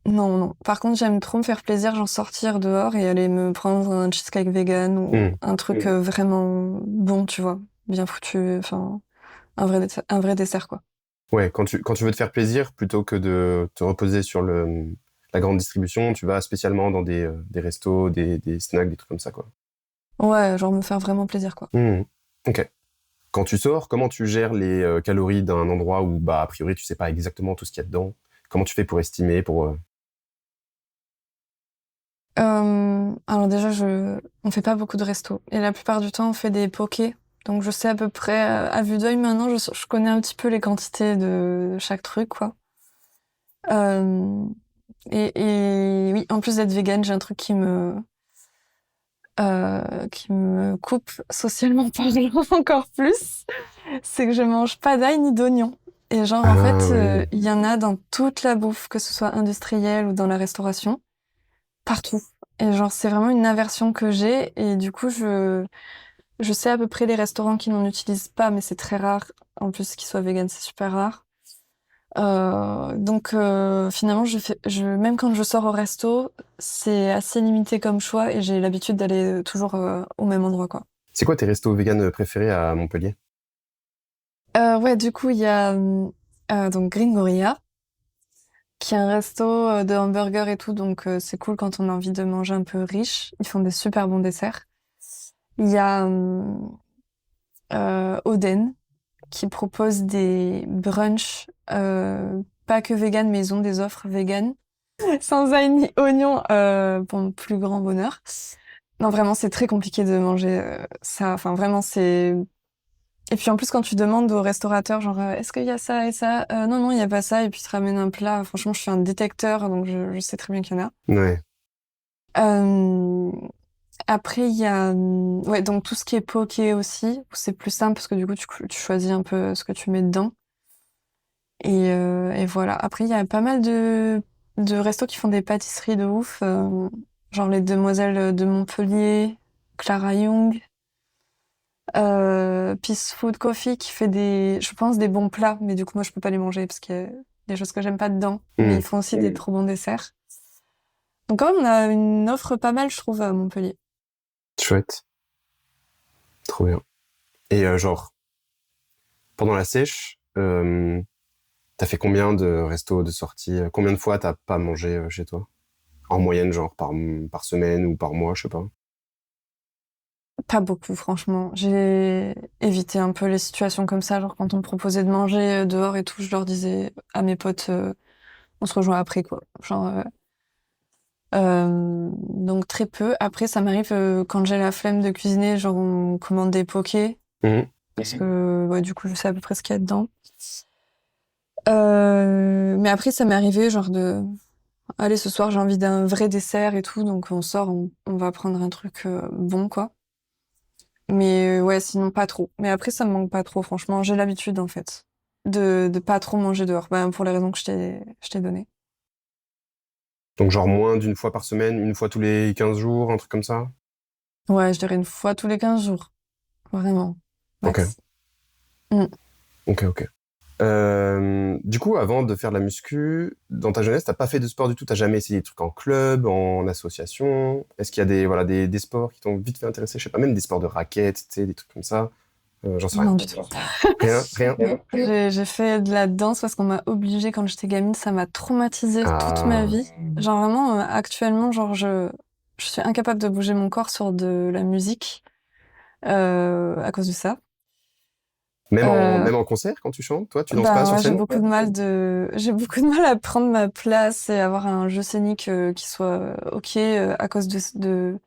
non, non. Par contre, j'aime trop me faire plaisir, genre sortir dehors et aller me prendre un cheesecake vegan ou Hmm. un truc vraiment bon, tu vois. Bien foutu. Enfin, un vrai dessert, quoi. Ouais, quand tu veux te faire plaisir, plutôt que de te reposer sur la grande distribution, tu vas spécialement dans des restos, des snacks, des trucs comme ça, quoi. Ouais, genre me faire vraiment plaisir, quoi. Hmm. Ok. Quand tu sors, comment tu gères les calories d'un endroit où, bah, a priori, tu sais pas exactement tout ce qu'il y a dedans? Comment tu fais pour estimer, Alors déjà, on fait pas beaucoup de restos. Et la plupart du temps, on fait des pokés. Donc je sais à peu près, à vue d'œil maintenant, je connais un petit peu les quantités de chaque truc, quoi. Euh, et oui, en plus d'être végane, j'ai un truc qui me coupe socialement parlant encore plus. C'est que je mange pas d'ail ni d'oignon. Et genre, en Ah fait, oui. il y en a dans toute la bouffe, que ce soit industrielle ou dans la restauration. Partout. Et genre, c'est vraiment une aversion que j'ai. Et du coup, je sais à peu près les restaurants qui n'en utilisent pas, mais c'est très rare. En plus, qu'ils soient vegan, c'est super rare. Donc, finalement, même quand je sors au resto, c'est assez limité comme choix et j'ai l'habitude d'aller toujours au même endroit, quoi. C'est quoi tes restos vegan préférés à Montpellier? Ouais, du coup, il y a donc Gringoria, qui est un resto de hamburgers et tout, donc c'est cool quand on a envie de manger un peu riche. Ils font des super bons desserts. Il y a Oden qui propose des brunchs pas que vegan, mais ils ont des offres vegan sans ail ni oignon pour mon plus grand bonheur. Non, vraiment, c'est très compliqué de manger ça. Enfin, vraiment, c'est... Et puis en plus, quand tu demandes au restaurateur, genre, est-ce qu'il y a ça et ça? Non, non, il n'y a pas ça. Et puis, tu te ramènes un plat. Franchement, je suis un détecteur, donc je sais très bien qu'il y en a. Ouais. Euh, Après, il y a ouais, donc tout ce qui est poké aussi, où c'est plus simple parce que du coup, tu choisis un peu ce que tu mets dedans. Et voilà. Après, il y a pas mal de restos qui font des pâtisseries de ouf, genre les Demoiselles de Montpellier, Clara Young, Peace Food Coffee qui fait je pense, des bons plats, mais du coup, moi, je peux pas les manger parce qu'il y a des choses que j'aime pas dedans. Mais Hmm. ils font aussi des trop bons desserts. Donc quand même, on a une offre pas mal, je trouve, à Montpellier. Chouette. Trop bien. Et genre, pendant la sèche, t'as fait combien de restos de sortie? Combien de fois t'as pas mangé chez toi? En moyenne, genre par semaine ou par mois, je sais pas. Pas beaucoup, franchement. J'ai évité un peu les situations comme ça, genre quand on me proposait de manger dehors et tout, je leur disais à mes potes, on se rejoint après, quoi. Genre, donc très peu. Après, ça m'arrive quand j'ai la flemme de cuisiner, genre on commande des pokés, Mhm. parce que ouais, du coup, je sais à peu près ce qu'il y a dedans. Mais après, ça m'est arrivé, genre allez, ce soir, j'ai envie d'un vrai dessert et tout, donc on sort, on va prendre un truc bon, quoi. Mais ouais, sinon pas trop. Mais après, ça me manque pas trop, franchement. J'ai l'habitude, en fait. de pas trop manger dehors, pour les raisons que je t'ai données. Donc genre moins d'une fois par semaine, une fois tous les 15 jours, un truc comme ça? Ouais, je dirais une fois tous les 15 jours, vraiment, Ok, max. Mm. ok. Du coup, avant de faire de la muscu, dans ta jeunesse, t'as pas fait de sport du tout? T'as jamais essayé des trucs en club, en association? Est-ce qu'il y a des sports qui t'ont vite fait intéresser? Je sais pas, même des sports de raquettes, tu sais, des trucs comme ça? J'en sais rien. Non, du tout. Rien? J'ai fait de la danse parce qu'on m'a obligée quand j'étais gamine, ça m'a traumatisée toute ma Ah. vie. Genre vraiment, actuellement, genre je suis incapable de bouger mon corps sur de la musique à cause de ça. Euh, Même en concert, quand tu chantes, toi, tu danses pas sur ouais, j'ai scène? j'ai beaucoup de mal à prendre ma place et avoir un jeu scénique qui soit ok à cause de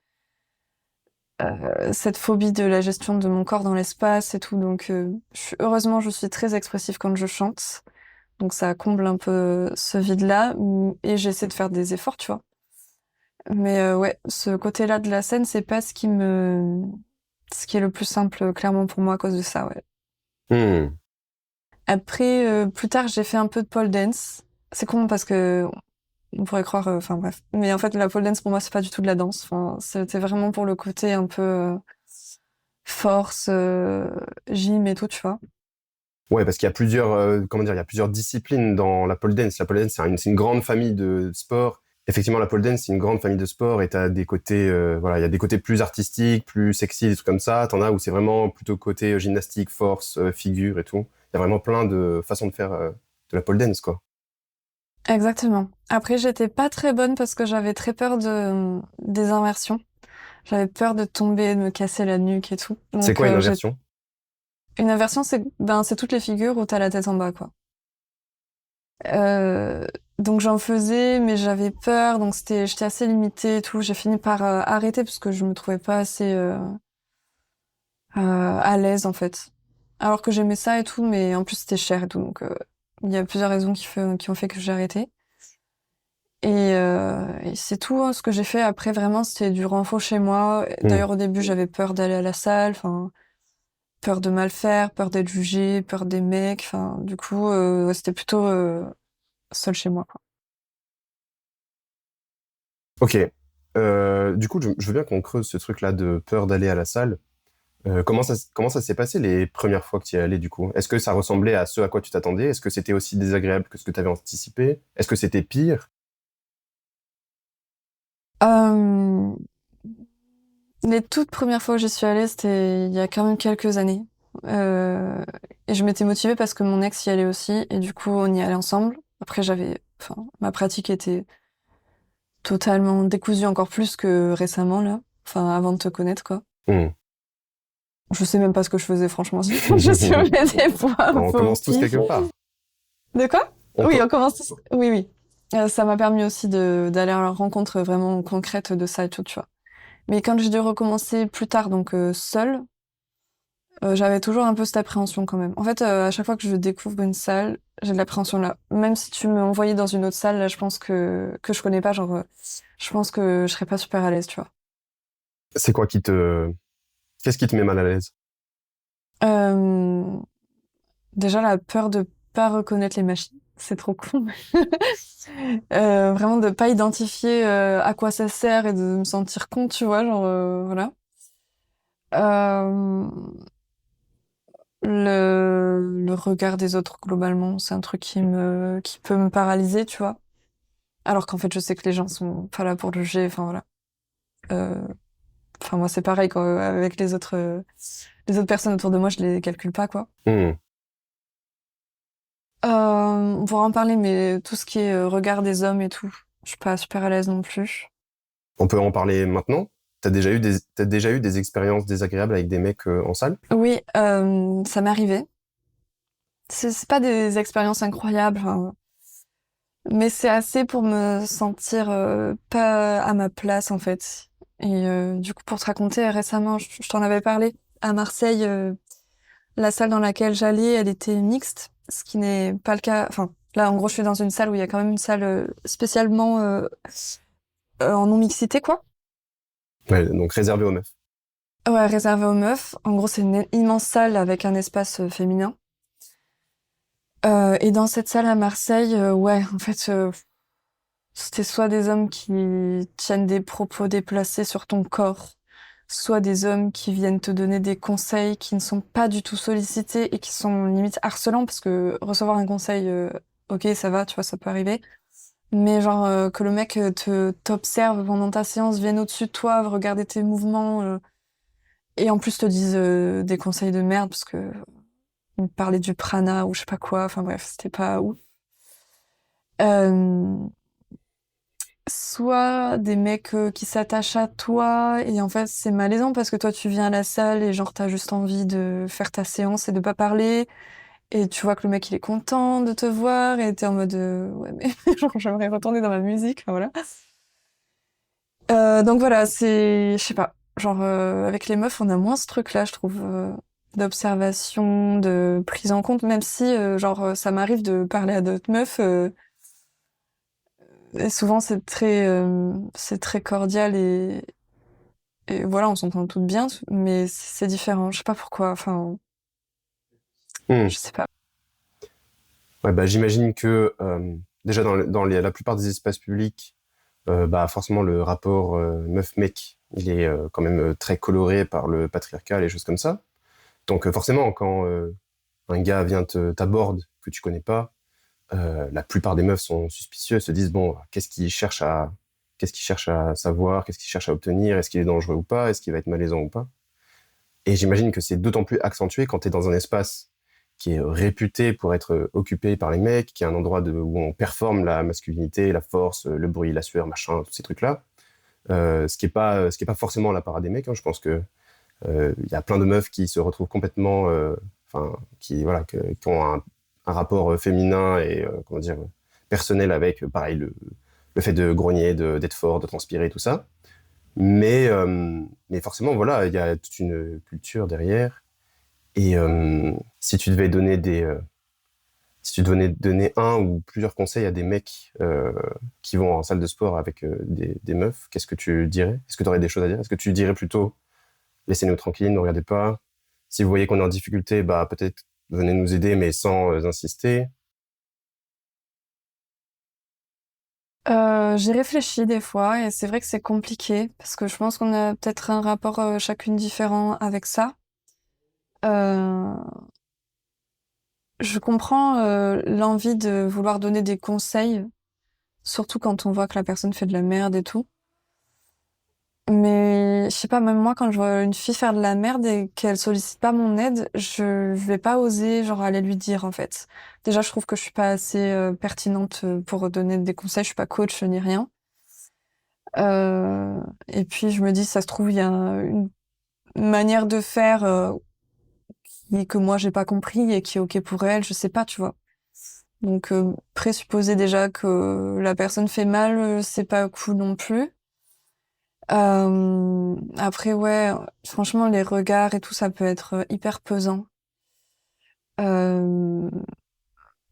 cette phobie de la gestion de mon corps dans l'espace et tout. Donc, heureusement, je suis très expressive quand je chante. Donc, ça comble un peu ce vide-là. Et j'essaie de faire des efforts, tu vois. Mais ouais, ce côté-là de la scène, c'est pas ce qui est le plus simple, clairement, pour moi à cause de ça, ouais. Hmm. Après, plus tard, j'ai fait un peu de pole dance. C'est con parce que on pourrait croire, enfin bref. Mais en fait, la pole dance, pour moi, c'est pas du tout de la danse. Enfin, c'était vraiment pour le côté un peu force, gym et tout, tu vois. Ouais, parce qu'il y a plusieurs, comment dire, il y a plusieurs disciplines dans la pole dance. La pole dance, c'est une grande famille de sports. Effectivement, la pole dance, c'est une grande famille de sports et t'as des côtés, voilà, il y a des côtés plus artistiques, plus sexy, des trucs comme ça. T'en as où c'est vraiment plutôt côté gymnastique, force, figure et tout. Il y a vraiment plein de façons de faire de la pole dance, quoi. Exactement. Après, j'étais pas très bonne parce que j'avais très peur des inversions. J'avais peur de tomber, de me casser la nuque et tout. C'est Donc, quoi une inversion? une inversion, c'est toutes les figures où t'as la tête en bas, quoi. Euh, donc j'en faisais, mais j'avais peur, donc j'étais assez limitée et tout. J'ai fini par arrêter parce que je me trouvais pas assez à l'aise en fait. Alors que j'aimais ça et tout, mais en plus c'était cher et tout, donc il y a plusieurs raisons qui ont fait que j'ai arrêté. Et c'est tout hein, ce que j'ai fait après vraiment c'était du renfort chez moi. Hmm. D'ailleurs au début j'avais peur d'aller à la salle, enfin peur de mal faire, peur d'être jugée, peur des mecs, enfin du coup ouais, c'était plutôt seul chez moi quoi. Ok. Du coup, je veux bien qu'on creuse ce truc-là de peur d'aller à la salle. Comment ça s'est passé les premières fois que tu y es allé, du coup? Est-ce que ça ressemblait à ce à quoi tu t'attendais? Est-ce que c'était aussi désagréable que ce que tu avais anticipé? Est-ce que c'était pire? Euh, les toutes premières fois où j'y suis allée, c'était il y a quand même quelques années. Euh, et je m'étais motivée parce que mon ex y allait aussi, et du coup, on y allait ensemble. Après, enfin, ma pratique était totalement décousue encore plus que récemment, là. Enfin, avant de te connaître, quoi. Hmm. Je sais même pas ce que je faisais, franchement. Je soulevais des poids On au commence tous pif. quelque part. De quoi? On Oui, co- on commence tous. Oui, oui. Ça m'a permis aussi d'aller à la rencontre vraiment concrète de ça et tout, tu vois. Mais quand j'ai dû recommencer plus tard, donc seule, j'avais toujours un peu cette appréhension quand même. En fait, à chaque fois que je découvre une salle, j'ai de l'appréhension là. Même si tu me envoyais dans une autre salle, là, je pense que je connais pas, genre, je pense que je serais pas super à l'aise, tu vois. C'est quoi qu'est-ce qui te met mal à l'aise? Euh, déjà, la peur de pas reconnaître les machines, c'est trop con. Vraiment de pas identifier à quoi ça sert et de me sentir con, tu vois, genre, voilà. Euh, le regard des autres, globalement, c'est un truc qui peut me paralyser, tu vois. Alors qu'en fait, je sais que les gens sont pas là pour juger, enfin voilà. Euh, Enfin, moi, c'est pareil, quoi. Avec les autres personnes autour de moi, je les calcule pas, quoi. Hmm. On pourra en parler, mais tout ce qui est regard des hommes et tout, je suis pas super à l'aise non plus. On peut en parler maintenant? T'as déjà eu des expériences désagréables avec des mecs en salle? Oui, ça m'est arrivé. C'est pas des expériences incroyables, hein, mais c'est assez pour me sentir pas à ma place, en fait. Et du coup, pour te raconter, récemment, je t'en avais parlé, à Marseille, la salle dans laquelle j'allais, elle était mixte, ce qui n'est pas le cas. Enfin, là, en gros, je suis dans une salle où il y a quand même une salle spécialement en non-mixité, quoi. Ouais, donc réservé aux meufs. Ouais, réservée aux meufs. En gros, c'est une immense salle avec un espace féminin. Et dans cette salle à Marseille, ouais, en fait, c'était soit des hommes qui tiennent des propos déplacés sur ton corps, soit des hommes qui viennent te donner des conseils qui ne sont pas du tout sollicités et qui sont limite harcelants, parce que recevoir un conseil, ok, ça va, tu vois, ça peut arriver. Mais genre, que le mec t'observe pendant ta séance, vienne au-dessus de toi, regarder tes mouvements, et en plus te dise des conseils de merde, parce que il me parlait du prana ou je sais pas quoi, enfin bref, c'était pas ouf. Euh, Soit des mecs qui s'attachent à toi et en fait c'est malaisant parce que toi tu viens à la salle et genre t'as juste envie de faire ta séance et de pas parler et tu vois que le mec il est content de te voir et t'es en mode ouais mais genre j'aimerais retourner dans ma musique, enfin, voilà. Donc voilà, je sais pas, genre avec les meufs on a moins ce truc là je trouve, d'observation, de prise en compte, même si genre ça m'arrive de parler à d'autres meufs. Et souvent c'est très cordial et voilà, on s'entend toutes bien, mais c'est différent. Je sais pas pourquoi. Enfin, Hmm. je sais pas. Ouais, bah, j'imagine que déjà la plupart des espaces publics, bah, forcément le rapport meuf-mec, il est quand même très coloré par le patriarcat, les choses comme ça. Donc forcément, quand un gars t'aborde que tu connais pas, la plupart des meufs sont suspicieuses, se disent bon, qu'est-ce qu'il cherche à savoir, qu'est-ce qu'il cherche à obtenir, est-ce qu'il est dangereux ou pas, est-ce qu'il va être malaisant ou pas. Et j'imagine que c'est d'autant plus accentué quand tu es dans un espace qui est réputé pour être occupé par les mecs, qui est un endroit où on performe la masculinité, la force, le bruit, la sueur, machin, tous ces trucs-là. Ce qui est pas forcément la parade des mecs. Hein. Je pense que il y a plein de meufs qui se retrouvent complètement, enfin, qui ont un rapport féminin et comment dire personnel avec, pareil, le fait de grogner, d'être fort, de transpirer, tout ça. Mais forcément, voilà, il y a toute une culture derrière. Et si tu devais donner si tu devais donner un ou plusieurs conseils à des mecs qui vont en salle de sport avec des meufs, qu'est-ce que tu dirais? Est-ce que tu aurais des choses à dire? Est-ce que tu dirais plutôt laissez-nous tranquilles, ne regardez pas? Si vous voyez qu'on est en difficulté, bah peut-être venez nous aider, mais sans insister. J'ai réfléchi des fois et c'est vrai que c'est compliqué parce que je pense qu'on a peut-être un rapport chacune différent avec ça. Euh, je comprends l'envie de vouloir donner des conseils, surtout quand on voit que la personne fait de la merde et tout. Mais je sais pas, même moi, quand je vois une fille faire de la merde et qu'elle sollicite pas mon aide, je vais pas oser, genre, aller lui dire, en fait. Déjà, je trouve que je suis pas assez pertinente pour donner des conseils, je suis pas coach ni rien. Et puis, je me dis, ça se trouve, il y a une manière de faire que moi, j'ai pas compris et qui est OK pour elle, je sais pas, tu vois. Donc, présupposer déjà que la personne fait mal, c'est pas cool non plus. Après, ouais, franchement, les regards et tout, ça peut être hyper pesant. Euh,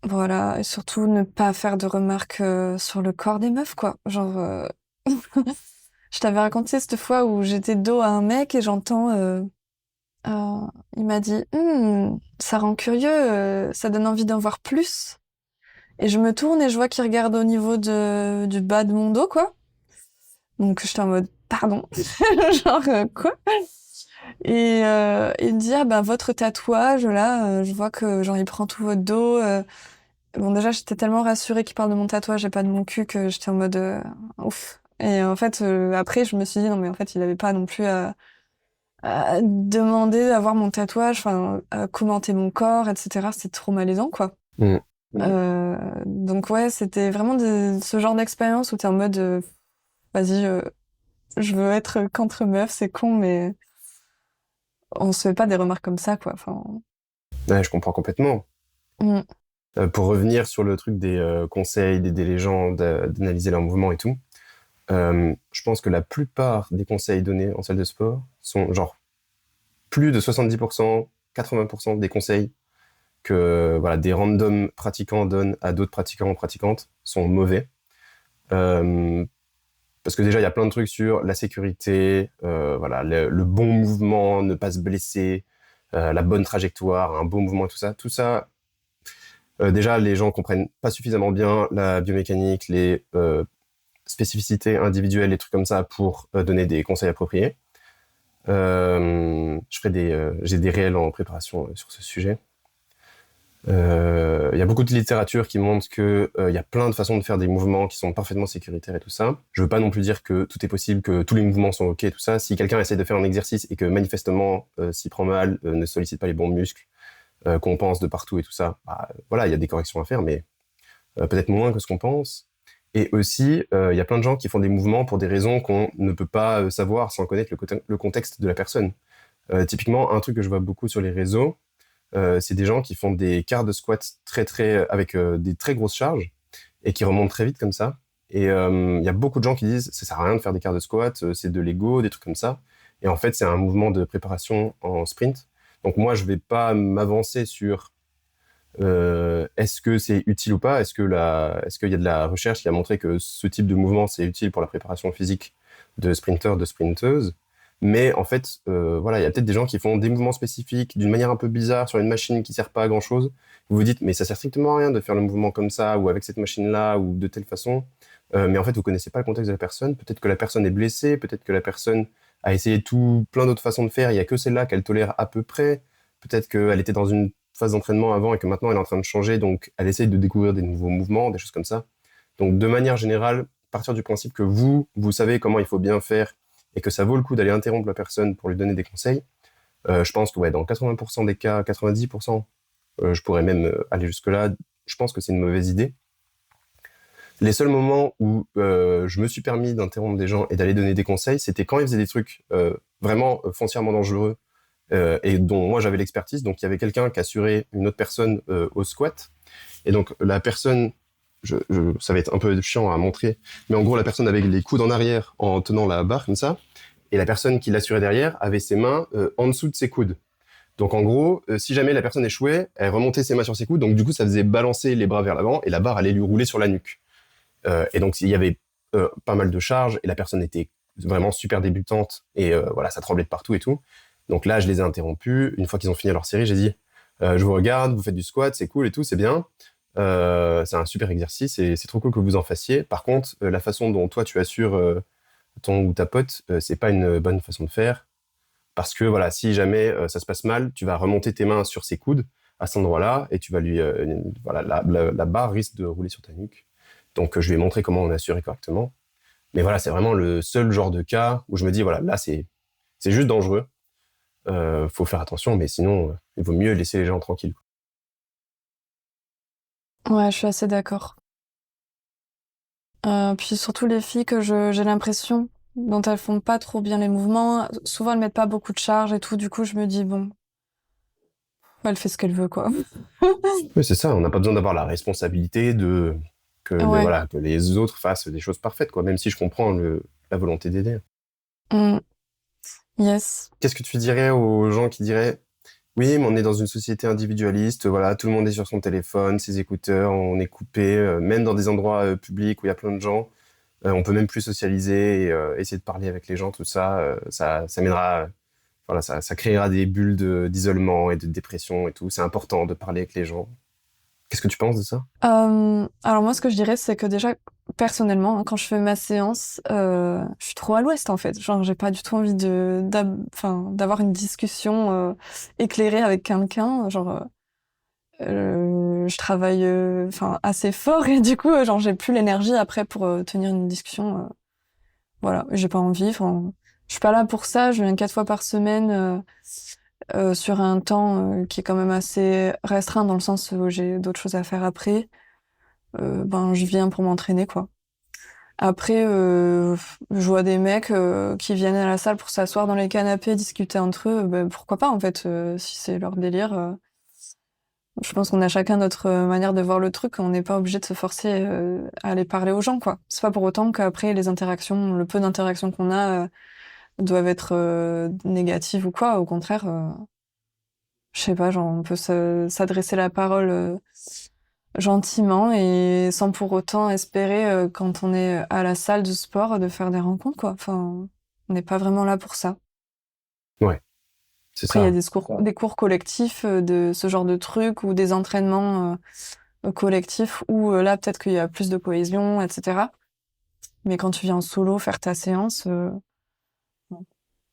voilà, et surtout ne pas faire de remarques sur le corps des meufs, quoi. Genre, je t'avais raconté cette fois où j'étais dos à un mec et j'entends, il m'a dit, ça rend curieux, ça donne envie d'en voir plus. Et je me tourne et je vois qu'il regarde au niveau du bas de mon dos, quoi. Donc j'étais en mode, pardon, genre quoi? Et il me dit, ah ben votre tatouage, là, je vois que genre il prend tout votre dos. Bon déjà j'étais tellement rassurée qu'il parle de mon tatouage et pas de mon cul que j'étais en mode ouf. Et en fait après je me suis dit non mais en fait il avait pas non plus à demander d'avoir mon tatouage, enfin à commenter mon corps, etc. C'est trop malaisant quoi. Mm. Donc ouais c'était vraiment ce genre d'expérience où t'es en mode vas-y je veux être qu'entre meufs, c'est con mais on se fait pas des remarques comme ça quoi. Enfin. Ouais, je comprends complètement. Mm. Pour revenir sur le truc des conseils, d'aider les gens, d'analyser leurs mouvements et tout, je pense que la plupart des conseils donnés en salle de sport sont genre plus de 70%, 80% des conseils que voilà, des random pratiquants donnent à d'autres pratiquants ou pratiquantes sont mauvais. Euh, Parce que déjà, il y a plein de trucs sur la sécurité, voilà, le bon mouvement, ne pas se blesser, la bonne trajectoire, un bon mouvement et tout ça. Tout ça, Déjà, les gens comprennent pas suffisamment bien la biomécanique, les spécificités individuelles, les trucs comme ça pour donner des conseils appropriés. J'ai des réels en préparation sur ce sujet. Il y a beaucoup de littérature qui montre que il y a plein de façons de faire des mouvements qui sont parfaitement sécuritaires et tout ça. Je veux pas non plus dire que tout est possible, que tous les mouvements sont ok et tout ça. Si quelqu'un essaie de faire un exercice et que manifestement s'y prend mal, ne sollicite pas les bons muscles, qu'on pense de partout et tout ça, bah, voilà, il y a des corrections à faire, mais peut-être moins que ce qu'on pense. Et aussi, il y a plein de gens qui font des mouvements pour des raisons qu'on ne peut pas savoir sans connaître le contexte de la personne. Typiquement, un truc que je vois beaucoup sur les réseaux, c'est des gens qui font des quarts de squat avec des très grosses charges et qui remontent très vite comme ça. Et il y a beaucoup de gens qui disent ça sert à rien de faire des quarts de squat, c'est de l'ego, des trucs comme ça. Et en fait, c'est un mouvement de préparation en sprint. Donc moi, je vais pas m'avancer sur est-ce que c'est utile ou pas. Est-ce qu'il y a de la recherche qui a montré que ce type de mouvement c'est utile pour la préparation physique de sprinteurs, de sprinteuses. Mais en fait, voilà, il y a peut-être des gens qui font des mouvements spécifiques d'une manière un peu bizarre sur une machine qui sert pas à grand chose. Vous vous dites, mais ça sert strictement à rien de faire le mouvement comme ça, ou avec cette machine-là, ou de telle façon. Mais en fait, vous connaissez pas le contexte de la personne. Peut-être que la personne est blessée, peut-être que la personne a essayé plein d'autres façons de faire. Il y a que celle-là qu'elle tolère à peu près. Peut-être qu'elle était dans une phase d'entraînement avant et que maintenant elle est en train de changer, donc elle essaye de découvrir des nouveaux mouvements, des choses comme ça. Donc de manière générale, partir du principe que vous savez comment il faut bien faire et que ça vaut le coup d'aller interrompre la personne pour lui donner des conseils, je pense que ouais, dans 80% des cas, 90%, je pourrais même aller jusque-là, je pense que c'est une mauvaise idée. Les seuls moments où je me suis permis d'interrompre des gens et d'aller donner des conseils, c'était quand ils faisaient des trucs vraiment foncièrement dangereux et dont moi j'avais l'expertise. Donc il y avait quelqu'un qui assurait une autre personne au squat. Et donc la personne, ça va être un peu chiant à montrer, mais en gros la personne avait les coudes en arrière en tenant la barre comme ça, et la personne qui l'assurait derrière avait ses mains en dessous de ses coudes. Donc en gros, si jamais la personne échouait, elle remontait ses mains sur ses coudes, donc du coup ça faisait balancer les bras vers l'avant, et la barre allait lui rouler sur la nuque. Et donc il y avait pas mal de charges, et la personne était vraiment super débutante, et voilà, ça tremblait de partout et tout. Donc là, je les ai interrompus. Une fois qu'ils ont fini leur série, j'ai dit je vous regarde, vous faites du squat, c'est cool et tout, c'est bien. C'est un super exercice et c'est trop cool que vous en fassiez. Par contre, la façon dont toi tu assures ton ou ta pote, c'est pas une bonne façon de faire. Parce que voilà, si jamais ça se passe mal, tu vas remonter tes mains sur ses coudes à cet endroit-là et tu vas lui, voilà, la barre risque de rouler sur ta nuque. Donc je lui ai montré comment on assurait correctement. Mais voilà, c'est vraiment le seul genre de cas où je me dis voilà, là c'est juste dangereux. Faut faire attention, mais sinon il vaut mieux laisser les gens tranquilles. Ouais, je suis assez d'accord. Puis surtout les filles j'ai l'impression dont elles font pas trop bien les mouvements. Souvent elles mettent pas beaucoup de charge et tout. Du coup je me dis bon, elle fait ce qu'elle veut quoi. Oui, c'est ça. On n'a pas besoin d'avoir la responsabilité Ouais. voilà, que les autres fassent des choses parfaites, quoi. Même si je comprends la volonté d'aider. Mm. Yes. Qu'est-ce que tu dirais aux gens qui diraient oui, mais on est dans une société individualiste, voilà, tout le monde est sur son téléphone, ses écouteurs, on est coupé, même dans des endroits publics où il y a plein de gens, on peut même plus socialiser et essayer de parler avec les gens, tout ça, ça mènera, voilà, ça créera des bulles d'isolement et de dépression et tout. C'est important de parler avec les gens. Qu'est-ce que tu penses de ça? Alors moi, ce que je dirais, c'est que déjà, personnellement, hein, quand je fais ma séance, je suis trop à l'ouest en fait. Genre, j'ai pas du tout envie d'avoir une discussion éclairée avec quelqu'un. Genre, je travaille assez fort et du coup, genre, j'ai plus l'énergie après pour tenir une discussion. Voilà, j'ai pas envie. Enfin, je suis pas là pour ça. Je viens 4 fois par semaine. Sur un temps qui est quand même assez restreint dans le sens où j'ai d'autres choses à faire après. Je viens pour m'entraîner quoi. Après, je vois des mecs qui viennent à la salle pour s'asseoir dans les canapés, discuter entre eux. Pourquoi pas en fait, si c'est leur délire. Je pense qu'on a chacun notre manière de voir le truc. On n'est pas obligé de se forcer à aller parler aux gens quoi. C'est pas pour autant qu'après le peu d'interactions qu'on a doivent être négatives ou quoi. Au contraire, je sais pas, genre on peut s'adresser la parole gentiment et sans pour autant espérer, quand on est à la salle de sport, de faire des rencontres, quoi. Enfin, on n'est pas vraiment là pour ça. Ouais, c'est Après, il y a ça. des cours collectifs de ce genre de trucs ou des entraînements collectif où là, peut-être qu'il y a plus de cohésion, etc. Mais quand tu viens en solo faire ta séance, bon,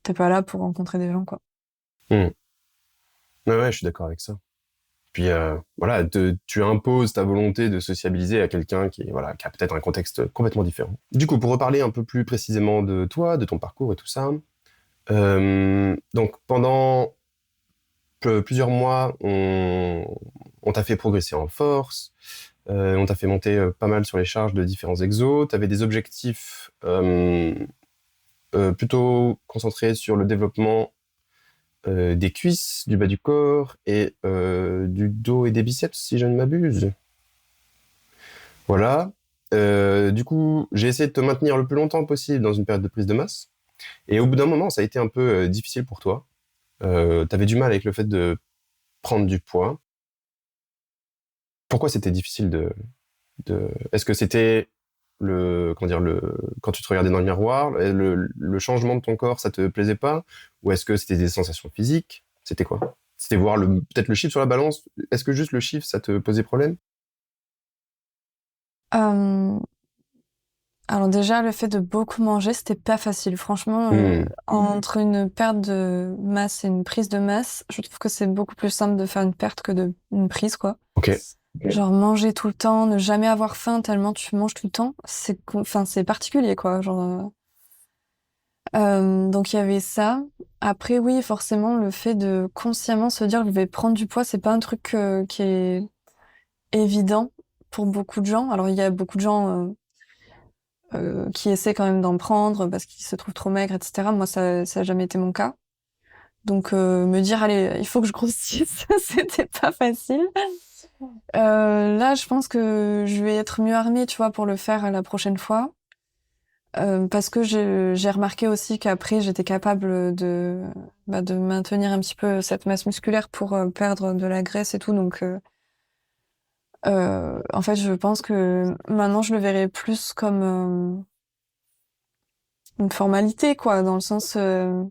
t'es pas là pour rencontrer des gens, quoi. Ouais, je suis d'accord avec ça. Puis voilà, tu imposes ta volonté de sociabiliser à quelqu'un voilà, qui a peut-être un contexte complètement différent. Du coup, pour reparler un peu plus précisément de toi, de ton parcours et tout ça, donc pendant plusieurs mois, on t'a fait progresser en force, on t'a fait monter pas mal sur les charges de différents exos, tu avais des objectifs plutôt concentrés sur le développement des cuisses, du bas du corps et du dos et des biceps, si je ne m'abuse. Voilà. Du coup, j'ai essayé de te maintenir le plus longtemps possible dans une période de prise de masse. Et au bout d'un moment, ça a été un peu difficile pour toi. T'avais du mal avec le fait de prendre du poids. Pourquoi c'était difficile Est-ce que c'était comment dire, quand tu te regardais dans le miroir, le changement de ton corps, ça te plaisait pas? Ou est-ce que c'était des sensations physiques? C'était quoi? C'était voir peut-être le chiffre sur la balance? Est-ce que juste le chiffre, ça te posait problème? Euh, Alors déjà, le fait de beaucoup manger, c'était pas facile. Franchement, Hmm, entre une perte de masse et une prise de masse, je trouve que c'est beaucoup plus simple de faire une perte que une prise, quoi. ok. Genre manger tout le temps, ne jamais avoir faim tellement tu manges tout le temps, enfin, c'est particulier, quoi. Genre, donc il y avait ça. Après, oui, forcément, le fait de consciemment se dire je vais prendre du poids, c'est pas un truc qui est évident pour beaucoup de gens. Alors il y a beaucoup de gens qui essaient quand même d'en prendre parce qu'ils se trouvent trop maigres, etc. Moi, ça a jamais été mon cas. Donc me dire allez, il faut que je grossisse, c'était pas facile. Là, je pense que je vais être mieux armée, tu vois, pour le faire la prochaine fois. Parce que j'ai remarqué aussi qu'après, j'étais capable de maintenir un petit peu cette masse musculaire pour perdre de la graisse et tout. Donc, en fait, je pense que maintenant, je le verrai plus comme une formalité, quoi, dans le sens... en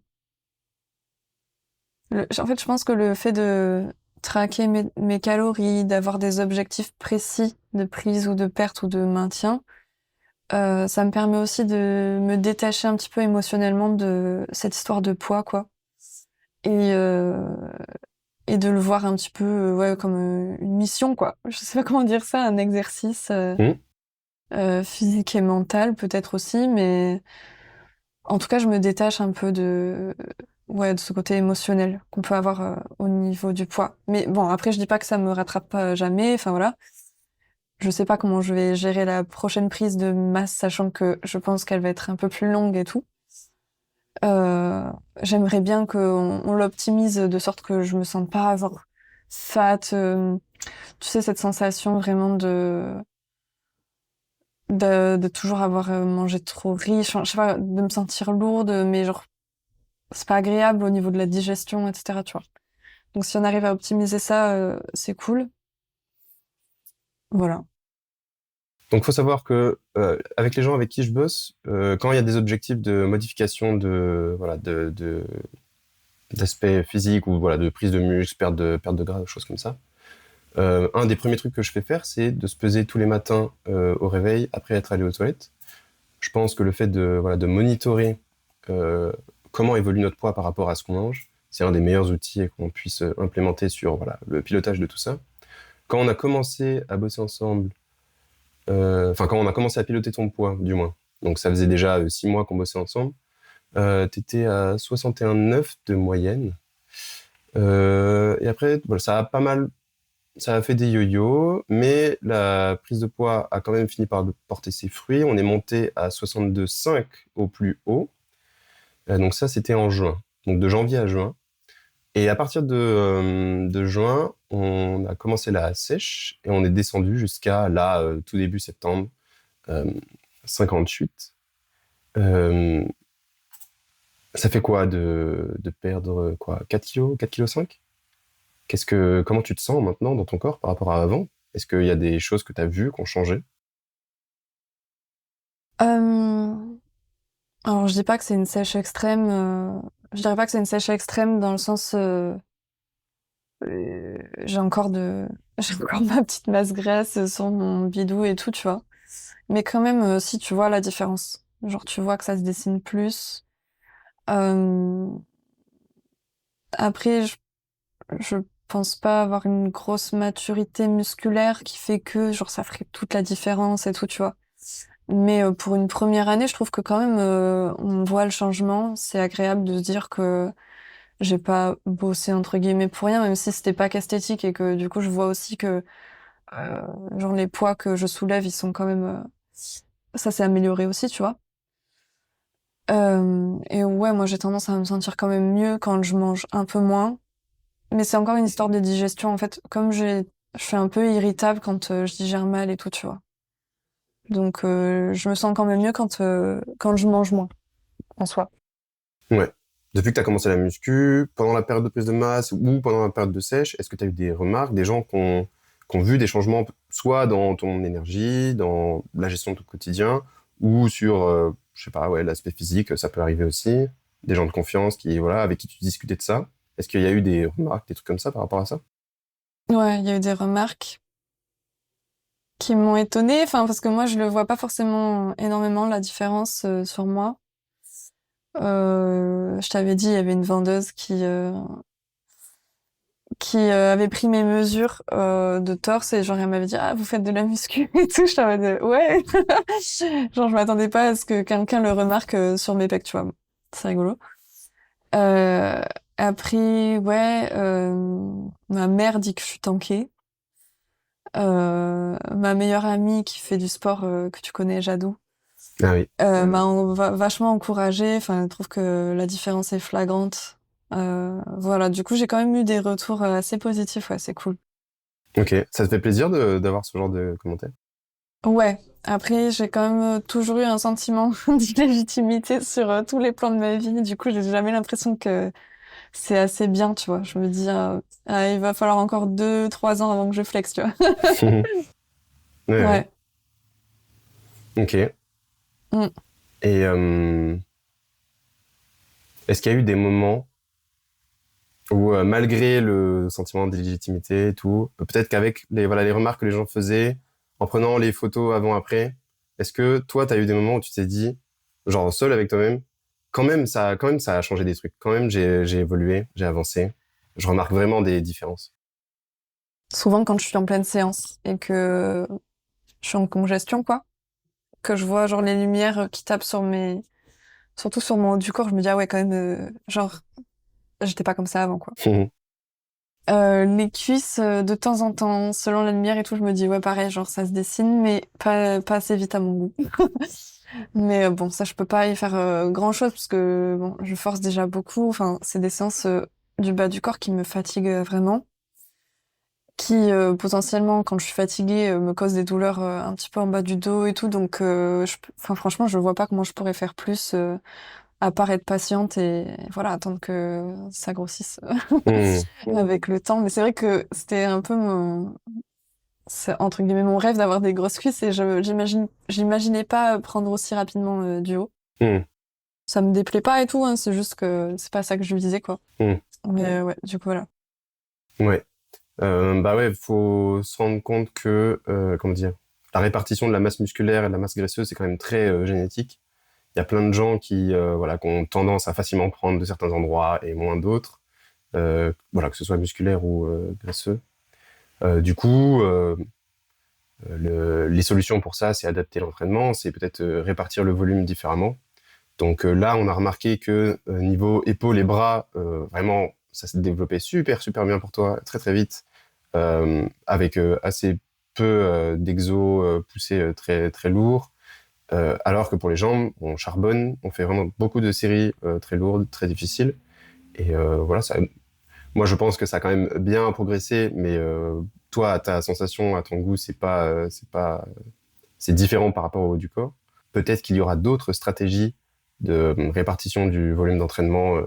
fait, je pense que le fait de traquer mes calories, d'avoir des objectifs précis de prise ou de perte ou de maintien, ça me permet aussi de me détacher un petit peu émotionnellement de cette histoire de poids, quoi. Et, euh, et de le voir un petit peu ouais, comme une mission, quoi. Je sais pas comment dire ça, un exercice Hmm. physique et mental peut-être aussi, mais en tout cas, je me détache un peu ouais, de ce côté émotionnel qu'on peut avoir au niveau du poids. Mais bon, après, je dis pas que ça me rattrape pas jamais, enfin voilà. Je sais pas comment je vais gérer la prochaine prise de masse, sachant que je pense qu'elle va être un peu plus longue et tout. Euh, J'aimerais bien qu'on l'optimise de sorte que je me sente pas genre fat, tu sais, cette sensation vraiment de toujours avoir mangé trop riche, enfin, je sais pas, de me sentir lourde, mais genre, c'est pas agréable au niveau de la digestion, etc., tu vois. Donc si on arrive à optimiser ça, c'est cool. Voilà. Donc, faut savoir que avec les gens avec qui je bosse, quand il y a des objectifs de modification voilà, d'aspect physique ou voilà, de prise de muscle, perte de gras, choses comme ça, un des premiers trucs que je fais faire, c'est de se peser tous les matins au réveil après être allé aux toilettes. Je pense que le fait voilà, de monitorer euh, comment évolue notre poids par rapport à ce qu'on mange, c'est un des meilleurs outils qu'on puisse implémenter sur voilà, le pilotage de tout ça. Quand on a commencé à bosser ensemble, enfin quand on a commencé à piloter ton poids, du moins, donc ça faisait déjà 6 mois qu'on bossait ensemble, t'étais à 61,9 de moyenne. Et après, voilà, ça a fait des yo-yo, mais la prise de poids a quand même fini par porter ses fruits. On est monté à 62,5 au plus haut. Donc ça, c'était en juin. Donc de janvier à juin. Et à partir de juin, on a commencé la sèche et on est descendu jusqu'à là, tout début septembre, euh, 58. Euh, Ça fait quoi de perdre quoi, 4 kilos, 4 kilos 5? Comment tu te sens maintenant dans ton corps par rapport à avant? Est-ce qu'il y a des choses que tu as vues qui ont changé? Euh, alors je dis pas que c'est une sèche extrême, je dirais pas que c'est une sèche extrême dans le sens j'ai encore j'ai encore ma petite masse graisse sur mon bidou et tout, tu vois. Mais quand même, si tu vois la différence. Genre, tu vois que ça se dessine plus. Euh, Après, je pense pas avoir une grosse maturité musculaire qui fait que, genre, ça ferait toute la différence et tout, tu vois. Mais pour une première année, je trouve que quand même, on voit le changement. C'est agréable de se dire que j'ai pas bossé entre guillemets pour rien, même si c'était pas qu'esthétique et que du coup, je vois aussi que, euh, genre, les poids que je soulève, ils sont quand même, ça s'est amélioré aussi, tu vois. Et ouais, moi, j'ai tendance à me sentir quand même mieux quand je mange un peu moins. Mais c'est encore une histoire de digestion, en fait. Comme je suis un peu irritable quand je digère mal et tout, tu vois. Donc, je me sens quand même mieux quand je mange moins, en soi. Ouais. Depuis que tu as commencé la muscu, pendant la période de prise de masse ou pendant la période de sèche, est-ce que tu as eu des remarques, des gens qui ont vu des changements, soit dans ton énergie, dans la gestion de ton quotidien, ou sur, je sais pas, ouais, l'aspect physique, ça peut arriver aussi. Des gens de confiance voilà, avec qui tu discutais de ça. Est-ce qu'il y a eu des remarques, des trucs comme ça par rapport à ça? Ouais, il y a eu des remarques qui m'ont étonnée, enfin, parce que moi, je le vois pas forcément énormément, la différence sur moi. Je t'avais dit, il y avait une vendeuse qui avait pris mes mesures de torse et genre elle m'avait dit ah vous faites de la muscu et tout, j'étais en mode ouais. Genre je m'attendais pas à ce que quelqu'un le remarque sur mes pecs, tu vois. C'est rigolo. euh, Après ouais, ma mère dit que je suis tankée. Ma meilleure amie qui fait du sport que tu connais, Jadou, Ah oui. m'a vachement encouragée. Enfin, elle trouve que la différence est flagrante. Voilà, du coup, j'ai quand même eu des retours assez positifs. Ouais, c'est cool. Ok. Ça te fait plaisir d'avoir ce genre de commentaires? Ouais. Après, j'ai quand même toujours eu un sentiment d'illégitimité sur tous les plans de ma vie. Du coup, j'ai jamais l'impression que c'est assez bien, tu vois. Je me dis, il va falloir encore 2, 3 ans avant que je flex, tu vois. Ouais, ouais. Ouais. Ok. Mm. Et est-ce qu'il y a eu des moments où, malgré le sentiment d'illégitimité et tout, peut-être qu'avec voilà, les remarques que les gens faisaient, en prenant les photos avant-après, est-ce que toi, tu as eu des moments où tu t'es dit, genre seul avec toi-même, quand même, ça a changé des trucs. Quand même, j'ai évolué, j'ai avancé. Je remarque vraiment des différences. Souvent, quand je suis en pleine séance et que je suis en congestion, quoi, que je vois genre les lumières qui tapent surtout sur mon haut du corps, je me dis ah ouais quand même genre j'étais pas comme ça avant quoi. Les cuisses de temps en temps, selon la lumière et tout, je me dis ouais pareil genre ça se dessine mais pas assez vite à mon goût. Mais bon ça je peux pas y faire grand chose parce que bon je force déjà beaucoup. Enfin c'est des séances du bas du corps qui me fatiguent vraiment, qui potentiellement quand je suis fatiguée me causent des douleurs un petit peu en bas du dos et tout donc enfin franchement je vois pas comment je pourrais faire plus. À part être patiente et voilà, attendre que ça grossisse Hmm. avec le temps. Mais c'est vrai que c'était un peu c'est entre guillemets mon rêve d'avoir des grosses cuisses et j'imaginais pas prendre aussi rapidement du haut. Hmm. Ça me déplaît pas et tout, hein, c'est juste que c'est pas ça que je visais, quoi. Hmm. Mais ouais, du coup, voilà. Ouais. Bah ouais, faut se rendre compte que, comment dire, la répartition de la masse musculaire et de la masse graisseuse, c'est quand même très génétique. Il y a plein de gens voilà, qui ont tendance à facilement prendre de certains endroits et moins d'autres, voilà, que ce soit musculaire ou graisseux. Du coup, les solutions pour ça, c'est adapter l'entraînement, c'est peut-être répartir le volume différemment. Donc là, on a remarqué que niveau épaules et bras, vraiment, ça s'est développé super, super bien pour toi, très, très vite, avec assez peu d'exos poussés très, très lourds. Alors que pour les jambes, on charbonne, on fait vraiment beaucoup de séries très lourdes, très difficiles. Et voilà, moi je pense que ça a quand même bien progressé, mais toi, à ta sensation, à ton goût, c'est différent par rapport au haut du corps. Peut-être qu'il y aura d'autres stratégies de répartition du volume d'entraînement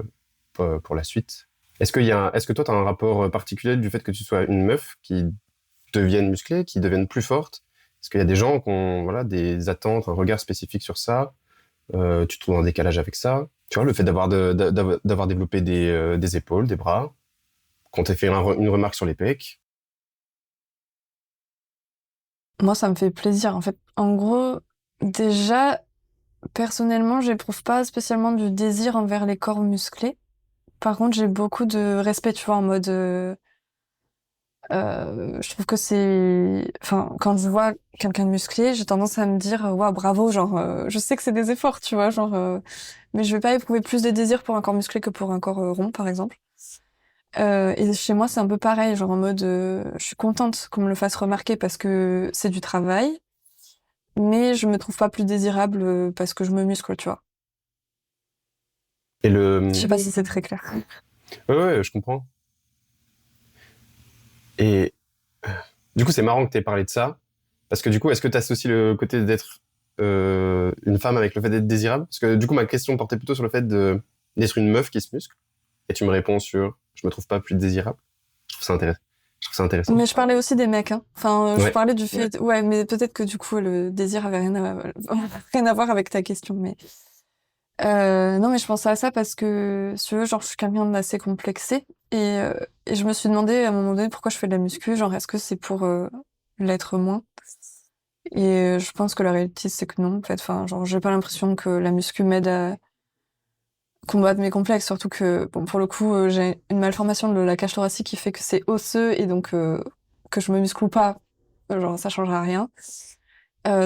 pour la suite. Est-ce que toi, tu as un rapport particulier du fait que tu sois une meuf qui devienne musclée, qui devienne plus forte? Est-ce qu'il y a des gens qui ont voilà, des attentes, un regard spécifique sur ça? Tu te trouves en décalage avec ça? Tu vois, le fait d'avoir développé des épaules, des bras, quand t'ait fait une remarque sur les pecs. Moi, ça me fait plaisir. En fait, en gros, déjà, personnellement, j'éprouve pas spécialement du désir envers les corps musclés. Par contre, j'ai beaucoup de respect, tu vois, en mode... je trouve que enfin, quand je vois quelqu'un de musclé, j'ai tendance à me dire, waouh, bravo, genre, je sais que c'est des efforts, tu vois, genre, mais je vais pas éprouver plus de désir pour un corps musclé que pour un corps rond, par exemple. Et chez moi, c'est un peu pareil, genre en mode, je suis contente qu'on me le fasse remarquer parce que c'est du travail, mais je me trouve pas plus désirable parce que je me muscle, tu vois. Et Je sais pas si c'est très clair. ouais, je comprends. Et du coup, c'est marrant que t'aies parlé de ça, parce que du coup, est-ce que t'associes le côté d'être une femme avec le fait d'être désirable? Parce que du coup, ma question portait plutôt sur le fait d'être une meuf qui se muscle, et tu me réponds sur je me trouve pas plus désirable. Je trouve ça intéressant. Je trouve ça intéressant. Mais je parlais aussi des mecs, hein. Enfin, je Ouais. parlais du fait, ouais, mais peut-être que du coup, le désir avait rien à voir avec ta question, mais non, mais je pensais à ça parce que, si tu veux, genre, je suis quelqu'un d'assez complexé et je me suis demandé à un moment donné pourquoi je fais de la muscu, genre, est-ce que c'est pour l'être moins? Et je pense que la réalité, c'est que non, en fait. Enfin, genre, j'ai pas l'impression que la muscu m'aide à combattre mes complexes, surtout que, bon, pour le coup, j'ai une malformation de la cage thoracique qui fait que c'est osseux et donc que je me muscle ou pas, genre, ça changera rien.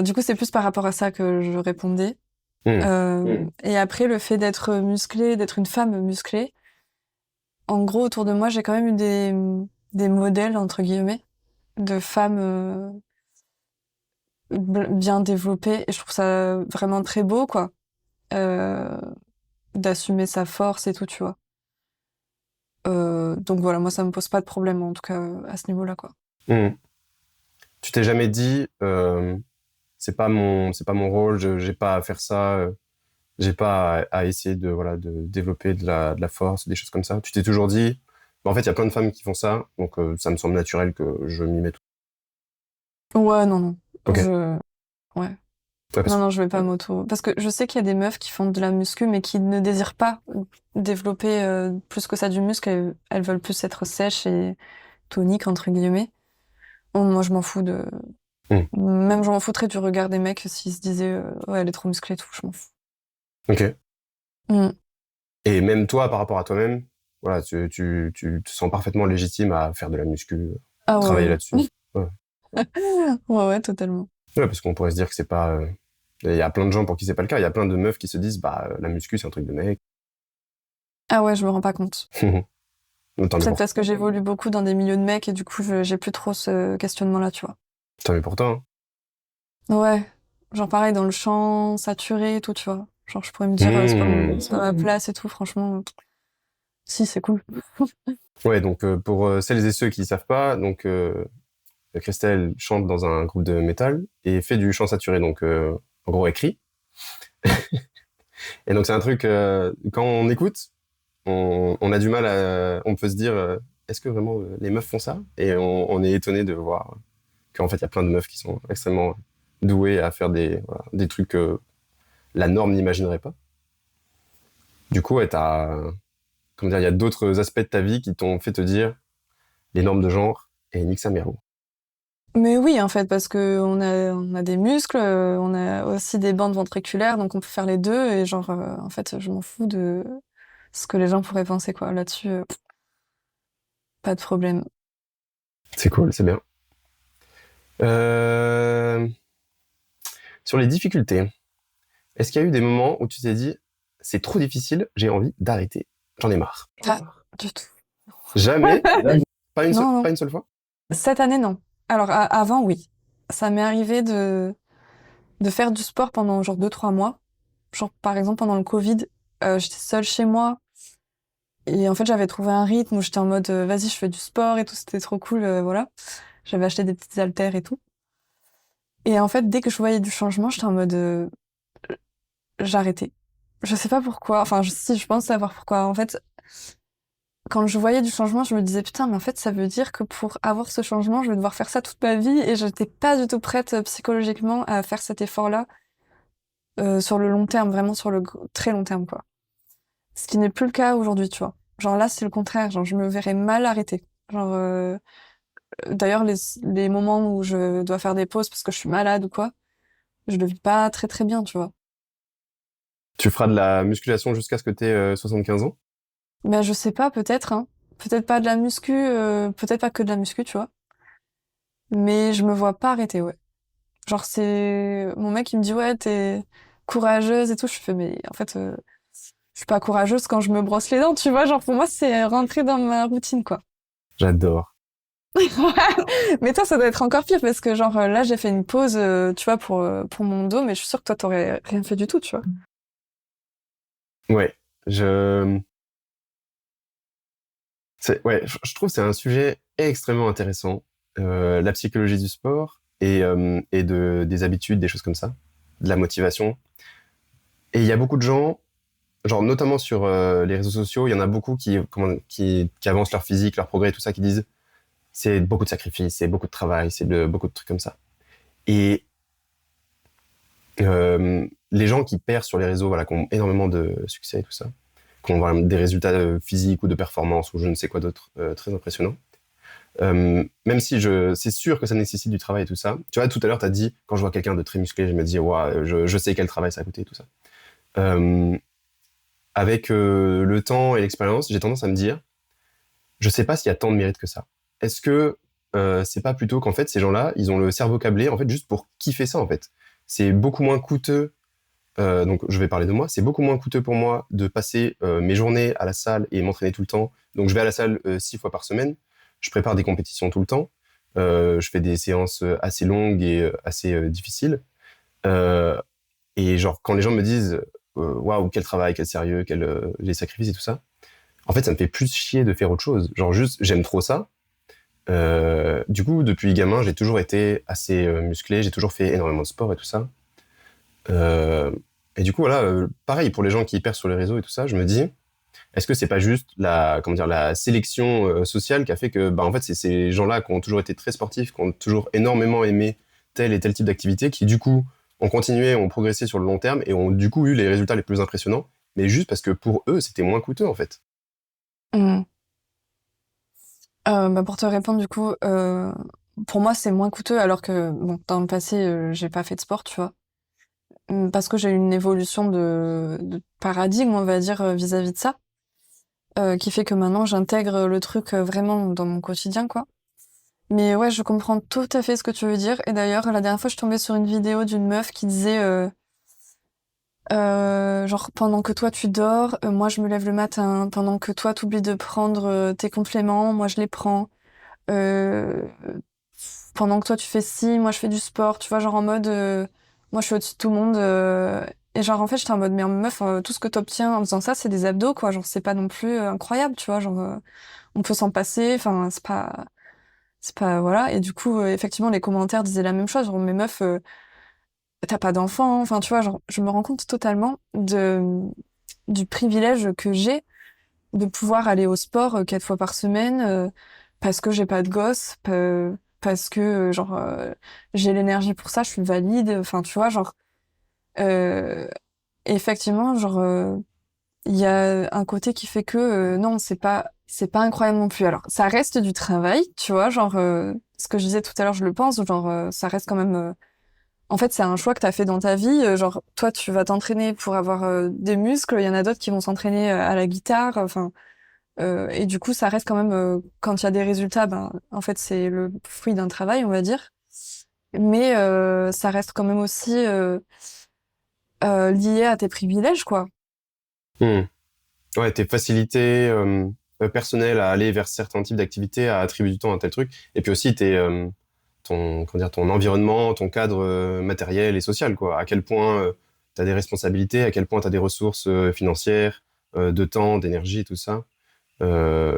Du coup, c'est plus par rapport à ça que je répondais. Et après, le fait d'être musclée, d'être une femme musclée, en gros, autour de moi, j'ai quand même eu des modèles, entre guillemets, de femmes bien développées. Et je trouve ça vraiment très beau, quoi. Euh, d'assumer sa force et tout, tu vois. Donc voilà, moi, ça me pose pas de problème, en tout cas, à ce niveau-là, quoi. Mmh. Tu t'es jamais dit c'est pas mon rôle, j'ai pas à faire ça, j'ai pas à essayer de développer de la force, des choses comme ça. Tu t'es toujours dit bah, en fait il y a plein de femmes qui font ça, donc ça me semble naturel que je m'y mette. Ouais, non, non. Ok. Ouais. Ouais, parce Non, que- non, je vais pas Parce que je sais qu'il y a des meufs qui font de la muscu, mais qui ne désirent pas développer plus que ça du muscle. Elles veulent plus être sèches et toniques, entre guillemets. Bon, moi, je m'en fous de... Hmm. Même je m'en foutrais du regard des mecs s'ils se disaient ouais, elle est trop musclée et tout, je m'en fous. Ok. Mm. Et même toi par rapport à toi-même, voilà, tu te sens parfaitement légitime à faire de la muscu, Ah travailler ouais, là-dessus. Ouais. ouais, ouais, totalement. Ouais, parce qu'on pourrait se dire que c'est pas il y a plein de gens pour qui c'est pas le cas, il y a plein de meufs qui se disent bah la muscu c'est un truc de mec. Ah ouais, je me rends pas compte. Tant mieux Peut-être pour parce que j'évolue beaucoup dans des milieux de mecs et du coup, j'ai plus trop ce questionnement-là, tu vois. tant mieux pour toi. Hein. Ouais, genre pareil dans le chant saturé et tout, tu vois. Genre je pourrais me dire Mmh. c'est pas ma place et tout, franchement. Si, c'est cool. Ouais, donc pour celles et ceux qui savent pas, donc Christelle chante dans un groupe de métal et fait du chant saturé, donc en gros écrit. Et donc c'est un truc quand on écoute, on a du mal à, on peut se dire est-ce que vraiment les meufs font ça? Et on est étonné de voir qu'en fait il y a plein de meufs qui sont extrêmement douées à faire des trucs que la norme n'imaginerait pas. Du coup, ouais, comment dire, il y a d'autres aspects de ta vie qui t'ont fait te dire les normes de genre et nique sa mère. Mais oui, en fait, parce que on a des muscles, on a aussi des bandes ventriculaires, donc on peut faire les deux. Et genre, en fait, je m'en fous de ce que les gens pourraient penser, quoi. Là-dessus, pas de problème. C'est cool, c'est bien. Euh, Sur les difficultés, est-ce qu'il y a eu des moments où tu t'es dit c'est trop difficile, j'ai envie d'arrêter, j'en ai marre? Pas du tout. Jamais? Non, non. Pas une seule fois? Cette année, non. Alors, avant, oui. Ça m'est arrivé de faire du sport pendant genre 2, 3 mois. Genre, par exemple, pendant le Covid, j'étais seule chez moi. Et en fait, j'avais trouvé un rythme où j'étais en mode, vas-y, je fais du sport et tout, c'était trop cool, voilà. J'avais acheté des petites haltères et tout. Et en fait, dès que je voyais du changement, j'étais en mode, j'arrêtais. Je sais pas pourquoi. Enfin, si, je pense savoir pourquoi. En fait, quand je voyais du changement, je me disais, putain, mais en fait, ça veut dire que pour avoir ce changement, je vais devoir faire ça toute ma vie. Et j'étais pas du tout prête psychologiquement à faire cet effort-là sur le long terme, vraiment sur le très long terme, quoi. Ce qui n'est plus le cas aujourd'hui, tu vois. Genre là, c'est le contraire. Genre, je me verrais mal arrêter. Genre, d'ailleurs, les moments où je dois faire des pauses parce que je suis malade ou quoi, je le vis pas très très bien, tu vois. Tu feras de la musculation jusqu'à ce que t'aies 75 ans? Mais je sais pas, peut-être, hein. Peut-être pas de la muscu, peut-être pas que de la muscu, tu vois. Mais je me vois pas arrêter, ouais. Genre, c'est mon mec, il me dit, ouais, t'es courageuse et tout. Je fais, mais en fait, je suis pas courageuse quand je me brosse les dents, tu vois. Genre, pour moi, c'est rentrer dans ma routine, quoi. J'adore. Mais toi, ça doit être encore pire parce que, genre, là, j'ai fait une pause, tu vois, pour mon dos, mais je suis sûre que toi, t'aurais rien fait du tout, tu vois. Ouais, je... ouais, je trouve que c'est un sujet extrêmement intéressant. La psychologie du sport et des habitudes, des choses comme ça, de la motivation. Et il y a beaucoup de gens, genre notamment sur les réseaux sociaux, il y en a beaucoup qui avancent leur physique, leur progrès, tout ça, qui disent c'est beaucoup de sacrifices, c'est beaucoup de travail, beaucoup de trucs comme ça. Et les gens qui percent sur les réseaux, voilà, qui ont énormément de succès et tout ça, qui ont vraiment des résultats physiques ou de performance ou je ne sais quoi d'autre très impressionnants. Même si c'est sûr que ça nécessite du travail et tout ça. Tu vois, tout à l'heure, tu as dit, quand je vois quelqu'un de très musclé, je me dis, ouais, je sais quel travail ça a coûté et tout ça. Euh, avec le temps et l'expérience, j'ai tendance à me dire, je sais pas s'il y a tant de mérite que ça. Est-ce que c'est pas plutôt qu'en fait, ces gens-là, ils ont le cerveau câblé, en fait, juste pour kiffer ça, en fait. C'est beaucoup moins coûteux. Donc, je vais parler de moi. C'est beaucoup moins coûteux pour moi de passer mes journées à la salle et m'entraîner tout le temps. Donc, je vais à la salle 6 fois par semaine. Je prépare des compétitions tout le temps. Je fais des séances assez longues et assez difficiles. Euh, et genre, quand les gens me disent waouh, quel travail, quel sérieux, les sacrifices et tout ça, en fait, ça me fait plus chier de faire autre chose. Genre, juste, j'aime trop ça. Du coup, depuis gamin, j'ai toujours été assez musclé. J'ai toujours fait énormément de sport et tout ça. Euh, et du coup, voilà, pareil, pour les gens qui percent sur les réseaux et tout ça, je me dis, est-ce que c'est pas juste la sélection sociale qui a fait que, bah, en fait, c'est ces gens-là qui ont toujours été très sportifs, qui ont toujours énormément aimé tel et tel type d'activité, qui du coup ont continué, ont progressé sur le long terme et ont du coup eu les résultats les plus impressionnants, mais juste parce que pour eux, c'était moins coûteux en fait. Mmh. Bah, pour te répondre, du coup, pour moi, c'est moins coûteux alors que, bon, dans le passé, j'ai pas fait de sport, tu vois. Parce que j'ai eu une évolution de paradigme, on va dire, vis-à-vis de ça, qui fait que maintenant, j'intègre le truc vraiment dans mon quotidien, quoi. Mais ouais, je comprends tout à fait ce que tu veux dire. Et d'ailleurs, la dernière fois, je tombais sur une vidéo d'une meuf qui disait, genre, pendant que toi tu dors, moi je me lève le matin. Pendant que toi t'oublies de prendre tes compléments, moi je les prends. Euh, Pendant que toi tu fais ci, moi je fais du sport. Tu vois, genre en mode, moi je suis au-dessus de tout le monde. Et genre en fait, j'étais en mode, mais meuf, tout ce que t'obtiens en faisant ça, c'est des abdos, quoi. Genre, c'est pas non plus incroyable, tu vois. Genre, on peut s'en passer. Enfin, c'est pas, voilà. Et du coup, effectivement, les commentaires disaient la même chose. Genre, mais meuf, t'as pas d'enfant. Enfin, tu vois, genre, je me rends compte totalement du privilège que j'ai de pouvoir aller au sport 4 fois par semaine parce que j'ai pas de gosse, parce que genre j'ai l'énergie pour ça, je suis valide. Enfin, tu vois, genre euh, effectivement, genre il y a un côté qui fait que non, c'est pas incroyable non plus. Alors, ça reste du travail, tu vois, genre ce que je disais tout à l'heure, je le pense, genre ça reste quand même en fait, c'est un choix que t'as fait dans ta vie. Genre, toi, tu vas t'entraîner pour avoir des muscles. Il y en a d'autres qui vont s'entraîner à la guitare. Enfin, et du coup, ça reste quand même, quand il y a des résultats, ben, en fait, c'est le fruit d'un travail, on va dire. Mais ça reste quand même aussi lié à tes privilèges, quoi. Hmm. Ouais, tes facilités personnelles à aller vers certains types d'activités, à attribuer du temps à un tel truc, et puis aussi ton environnement, ton cadre matériel et social, quoi. À quel point tu as des responsabilités, à quel point tu as des ressources financières, de temps, d'énergie, tout ça,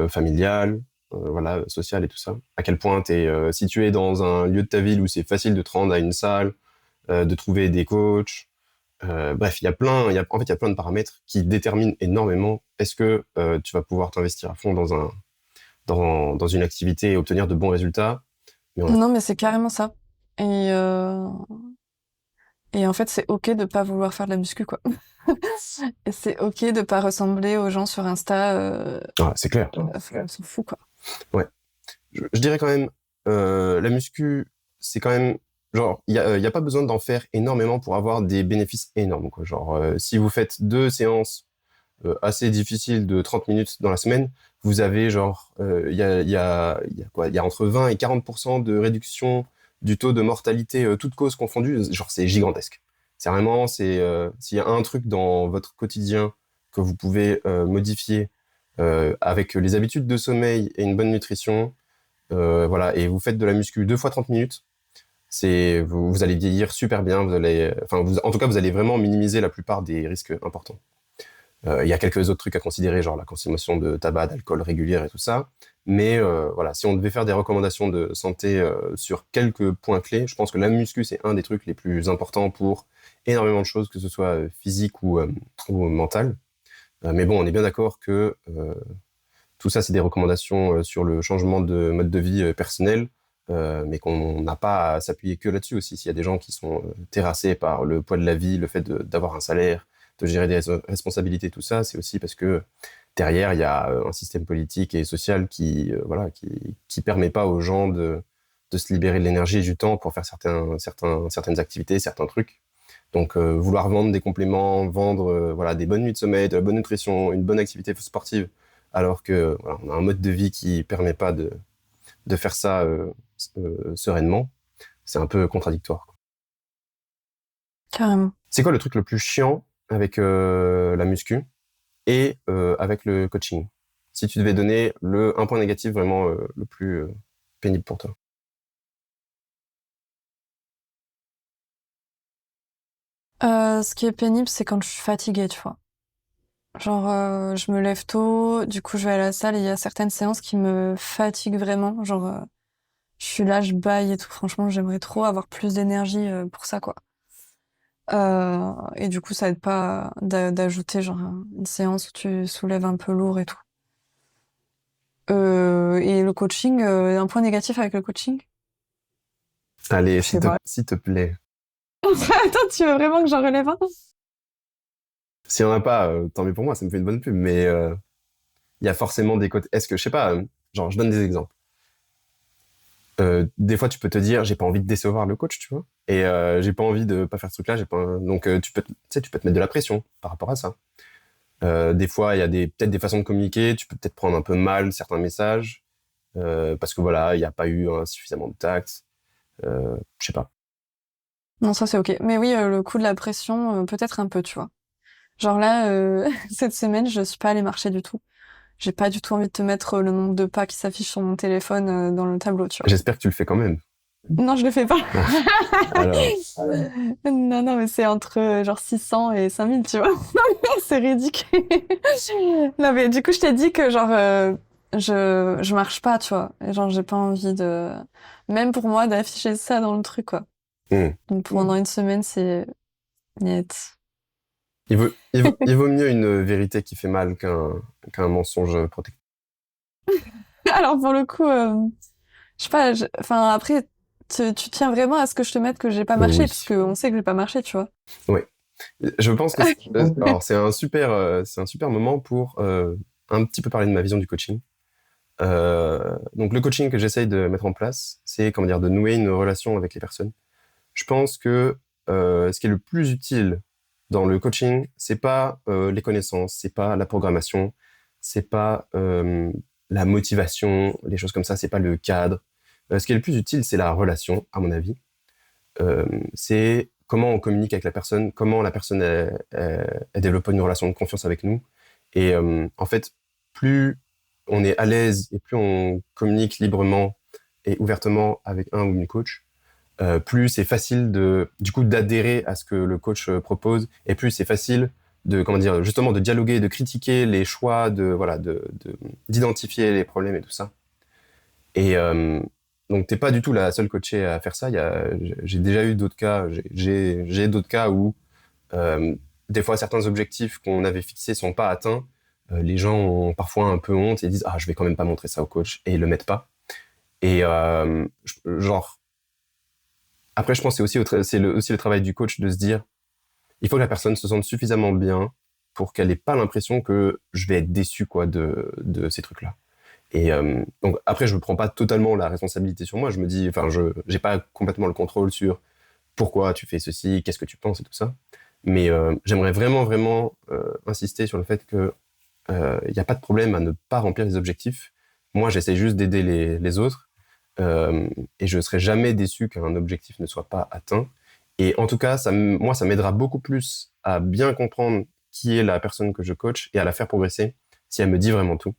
familiales, voilà, sociales et tout ça. À quel point tu es situé dans un lieu de ta ville où c'est facile de te rendre à une salle, de trouver des coachs. Bref, en fait, il y a plein de paramètres qui déterminent énormément est-ce que tu vas pouvoir t'investir à fond dans une activité et obtenir de bons résultats. Mais Non, mais c'est carrément ça. Et Et en fait, c'est ok de pas vouloir faire de la muscu, quoi. Et c'est ok de pas ressembler aux gens sur Insta. Ah, c'est clair. On s'en fout, quoi. Ouais. Je dirais quand même, la muscu, c'est quand même, genre, y a pas besoin d'en faire énormément pour avoir des bénéfices énormes, quoi. Genre, si vous faites 2 séances assez difficiles de 30 minutes dans la semaine, vous avez genre, il y a entre 20 et 40% de réduction du taux de mortalité, toutes causes confondues. Genre, c'est gigantesque. C'est vraiment, s'il y a un truc dans votre quotidien que vous pouvez modifier avec les habitudes de sommeil et une bonne nutrition, voilà, et vous faites de la muscu 2 fois 30 minutes, vous allez vieillir super bien, en tout cas, vous allez vraiment minimiser la plupart des risques importants. Il y a quelques autres trucs à considérer, genre la consommation de tabac, d'alcool régulière et tout ça. Mais voilà, si on devait faire des recommandations de santé sur quelques points clés, je pense que la muscu, c'est un des trucs les plus importants pour énormément de choses, que ce soit physique ou mental. Mais bon, on est bien d'accord que tout ça, c'est des recommandations sur le changement de mode de vie personnel, mais qu'on n'a pas à s'appuyer que là-dessus aussi. S'il y a des gens qui sont terrassés par le poids de la vie, le fait d'avoir un salaire, de gérer des responsabilités, tout ça, c'est aussi parce que derrière, il y a un système politique et social qui permet pas aux gens de se libérer de l'énergie et du temps pour faire certaines activités, certains trucs. Donc, vouloir vendre des compléments, vendre voilà, des bonnes nuits de sommeil, de la bonne nutrition, une bonne activité sportive, alors que voilà, on a un mode de vie qui permet pas de faire ça sereinement, c'est un peu contradictoire, quoi. Carrément. C'est quoi le truc le plus chiant avec la muscu et avec le coaching? Si tu devais donner un point négatif vraiment le plus pénible pour toi. Ce qui est pénible, c'est quand je suis fatiguée, tu vois. Genre, je me lève tôt, du coup, je vais à la salle et il y a certaines séances qui me fatiguent vraiment. Genre, je suis là, je baille et tout. Franchement, j'aimerais trop avoir plus d'énergie pour ça, quoi. Et du coup, ça aide pas d'ajouter genre une séance où tu soulèves un peu lourd et tout. Et le coaching, un point négatif avec le coaching? Allez, Je sais pas. s'il te plaît. Attends, tu veux vraiment que j'en relève un? S'il n'y en a pas, tant mieux pour moi, ça me fait une bonne pub, mais il y a forcément des côtés. Est-ce que, je sais pas, genre, je donne des exemples. Des fois, tu peux te dire, j'ai pas envie de décevoir le coach, tu vois, et j'ai pas envie de pas faire ce truc-là, donc tu sais, tu peux te mettre de la pression par rapport à ça. Des fois, il y a peut-être des façons de communiquer, tu peux peut-être prendre un peu mal certains messages, parce que voilà, il n'y a pas eu suffisamment de tact, je sais pas. Non, ça c'est ok. Mais oui, le coup de la pression, peut-être un peu, tu vois. Genre là, cette semaine, je suis pas allée marcher du tout. J'ai pas du tout envie de te mettre le nombre de pas qui s'affiche sur mon téléphone dans le tableau, tu vois. J'espère que tu le fais quand même. Non, je le fais pas. Alors, Non, non, mais c'est entre genre 600 et 5000, tu vois. C'est ridicule. Non, mais du coup, je t'ai dit que genre, je marche pas, tu vois. Et genre, j'ai pas envie de, même pour moi, d'afficher ça dans le truc, quoi. hmm. Donc pendant une semaine, c'est niet. Il vaut mieux une vérité qui fait mal qu'un mensonge protecteur. Alors pour le coup, je sais pas, enfin après, tu tiens vraiment à ce que je te mette que j'ai pas marché, Oui. parce qu'on sait que j'ai pas marché, tu vois. Oui. Je pense que alors c'est un super moment pour un petit peu parler de ma vision du coaching. Donc le coaching que j'essaye de mettre en place, c'est comment dire de nouer une relation avec les personnes. Je pense que ce qui est le plus utile dans le coaching, c'est pas les connaissances, c'est pas la programmation, c'est pas la motivation, les choses comme ça, c'est pas le cadre. Ce qui est le plus utile, c'est la relation, à mon avis. C'est comment on communique avec la personne, comment la personne elle développe une relation de confiance avec nous. Et en fait, plus on est à l'aise et plus on communique librement et ouvertement avec un ou une coach, plus c'est facile du coup d'adhérer à ce que le coach propose, et plus c'est facile de comment dire justement de dialoguer, de critiquer les choix, d'identifier les problèmes et tout ça. Et donc t'es pas du tout la seule coachée à faire ça. J'ai déjà eu d'autres cas. J'ai d'autres cas où des fois certains objectifs qu'on avait fixés sont pas atteints. Les gens ont parfois un peu honte et disent ah je vais quand même pas montrer ça au coach, et ils le mettent pas. Et genre Après, je pense que c'est aussi le travail du coach de se dire, il faut que la personne se sente suffisamment bien pour qu'elle ait pas l'impression que je vais être déçu quoi de ces trucs-là. Et donc après, je ne prends pas totalement la responsabilité sur moi. Je me dis, enfin, je j'ai pas complètement le contrôle sur pourquoi tu fais ceci, qu'est-ce que tu penses et tout ça. Mais j'aimerais vraiment, vraiment insister sur le fait que il n'y a pas de problème à ne pas remplir les objectifs. Moi, j'essaie juste d'aider les autres et je ne serai jamais déçu qu'un objectif ne soit pas atteint. Et en tout cas, moi, ça m'aidera beaucoup plus à bien comprendre qui est la personne que je coach et à la faire progresser si elle me dit vraiment tout.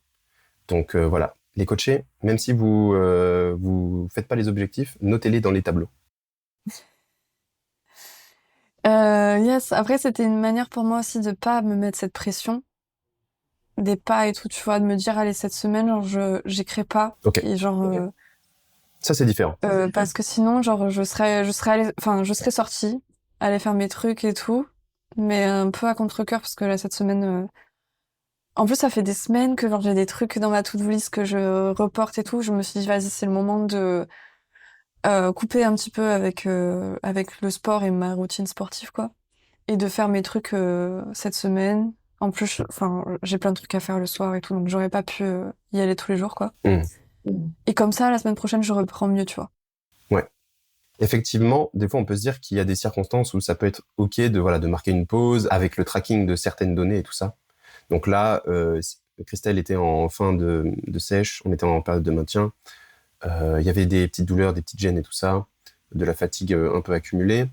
Donc voilà, les coachés, même si vous faites pas les objectifs, notez-les dans les tableaux. Yes, après c'était une manière pour moi aussi de pas me mettre cette pression des pas et tout, tu vois, de me dire allez cette semaine genre j'écris pas Ok, et genre ça c'est différent. parce que sinon genre je serais sortie, aller faire mes trucs et tout, mais un peu à contre-cœur parce que là cette semaine en plus ça fait des semaines que genre j'ai des trucs dans ma to-do list que je reporte et tout, je me suis dit vas-y c'est le moment de couper un petit peu avec le sport et ma routine sportive quoi. Et de faire mes trucs cette semaine. En plus, enfin, j'ai plein de trucs à faire le soir et tout, donc j'aurais pas pu y aller tous les jours, quoi. Hmm. Et comme ça, la semaine prochaine, je reprends mieux, tu vois. Ouais. Effectivement, des fois on peut se dire qu'il y a des circonstances où ça peut être ok de marquer une pause avec le tracking de certaines données et tout ça. Donc là, Christelle était en fin de sèche, on était en période de maintien. Il y avait des petites douleurs, des petites gênes et tout ça, de la fatigue un peu accumulée.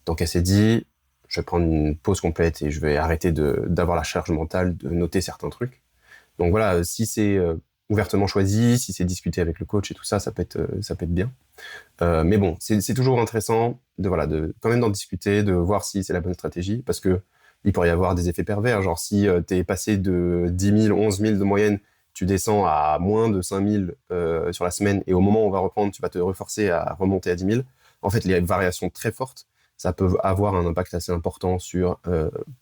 Donc elle s'est dit, je vais prendre une pause complète et je vais arrêter d'avoir la charge mentale de noter certains trucs. Donc voilà, si c'est ouvertement choisi, si c'est discuté avec le coach et tout ça, ça peut être bien. Mais bon, c'est toujours intéressant de quand même d'en discuter, de voir si c'est la bonne stratégie, parce que il pourrait y avoir des effets pervers. Genre si t'es passé de 10 000, 11 000 de moyenne, tu descends à moins de 5 000 sur la semaine, et au moment où on va reprendre, tu vas te reforcer à remonter à 10 000. En fait, les variations très fortes, ça peut avoir un impact assez important sur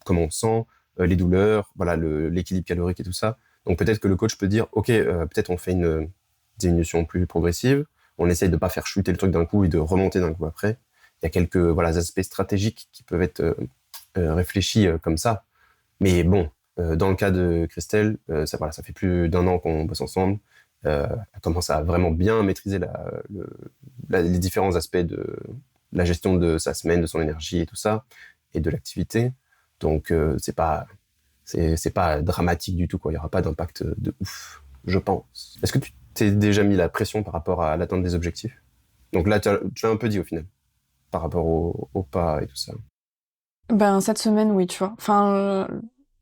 comment on se sent, les douleurs, voilà, l'équilibre calorique et tout ça. Donc peut-être que le coach peut dire, ok, peut-être on fait une diminution plus progressive, on essaye de pas faire chuter le truc d'un coup et de remonter d'un coup après. Il y a quelques aspects stratégiques qui peuvent être réfléchis comme ça. Mais bon, dans le cas de Christelle, ça fait plus d'1 an qu'on bosse ensemble. Elle commence à vraiment bien maîtriser les différents aspects de la gestion de sa semaine, de son énergie et tout ça, et de l'activité. Donc c'est pas dramatique du tout, quoi. Il y aura pas d'impact de ouf, je pense. Est-ce que tu t'es déjà mis la pression par rapport à l'atteinte des objectifs? Donc là, tu l'as un peu dit au final, par rapport au pas et tout ça. Ben, cette semaine, oui, tu vois. Enfin,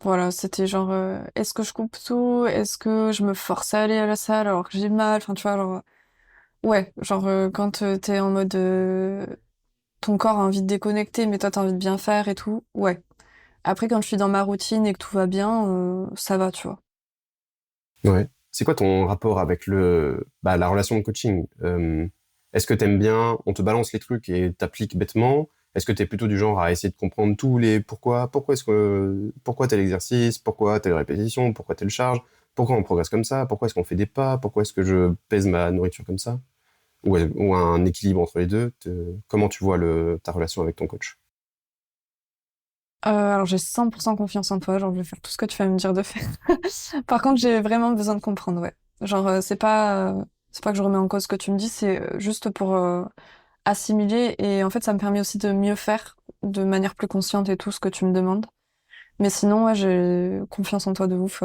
voilà, c'était genre, est-ce que je coupe tout? Est-ce que je me force à aller à la salle alors que j'ai mal? Enfin, tu vois, genre, ouais, genre, quand t'es en mode, ton corps a envie de déconnecter, mais toi, t'as envie de bien faire et tout, ouais. Après, quand je suis dans ma routine et que tout va bien, ça va, tu vois. Ouais. C'est quoi ton rapport avec la relation de coaching? Est-ce que t'aimes bien, on te balance les trucs et t'appliques bêtement? Est-ce que t'es plutôt du genre à essayer de comprendre tous les pourquoi tel exercice, pourquoi telle répétition, pourquoi telle charge, pourquoi on progresse comme ça, pourquoi est-ce qu'on fait des pas, pourquoi est-ce que je pèse ma nourriture comme ça? Ou un équilibre entre les deux? Comment tu vois ta relation avec ton coach? Alors j'ai 100% confiance en toi, genre je vais faire tout ce que tu vas me dire de faire. Par contre, j'ai vraiment besoin de comprendre, ouais. Genre c'est pas que je remets en cause ce que tu me dis, c'est juste pour assimiler et en fait ça me permet aussi de mieux faire de manière plus consciente et tout ce que tu me demandes. Mais sinon, ouais, j'ai confiance en toi de ouf.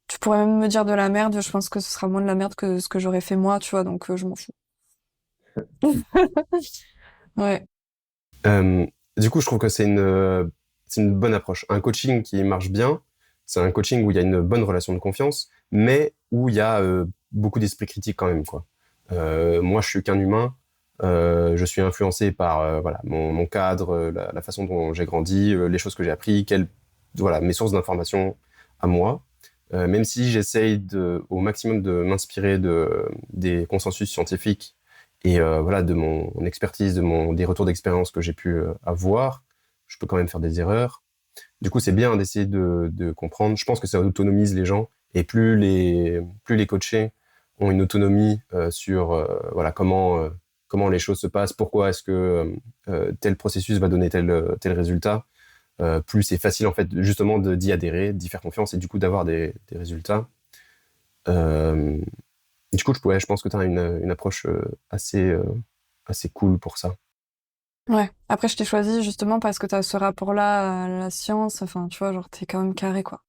Tu pourrais même me dire de la merde, je pense que ce sera moins de la merde que ce que j'aurais fait moi, tu vois, donc je m'en fous. Ouais. Euh, du coup, je trouve que c'est une bonne approche. Un coaching qui marche bien, c'est un coaching où il y a une bonne relation de confiance, mais où il y a beaucoup d'esprit critique quand même, quoi. Moi, je suis qu'un humain. Je suis influencé par mon cadre, la façon dont j'ai grandi, les choses que j'ai appris, mes sources d'informations à moi. Même si j'essaye au maximum de m'inspirer des consensus scientifiques et de mon expertise, des retours d'expérience que j'ai pu avoir, je peux quand même faire des erreurs. Du coup, c'est bien d'essayer de comprendre. Je pense que ça autonomise les gens et plus les coachés ont une autonomie sur comment comment les choses se passent, pourquoi est-ce que tel processus va donner tel résultat, plus c'est facile en fait justement d'y adhérer, d'y faire confiance et du coup d'avoir des résultats. Du coup, je pense que tu as une approche assez cool pour ça. Ouais. Après, je t'ai choisi justement parce que t'as ce rapport-là à la science. Enfin, tu vois, genre, t'es quand même carré, quoi.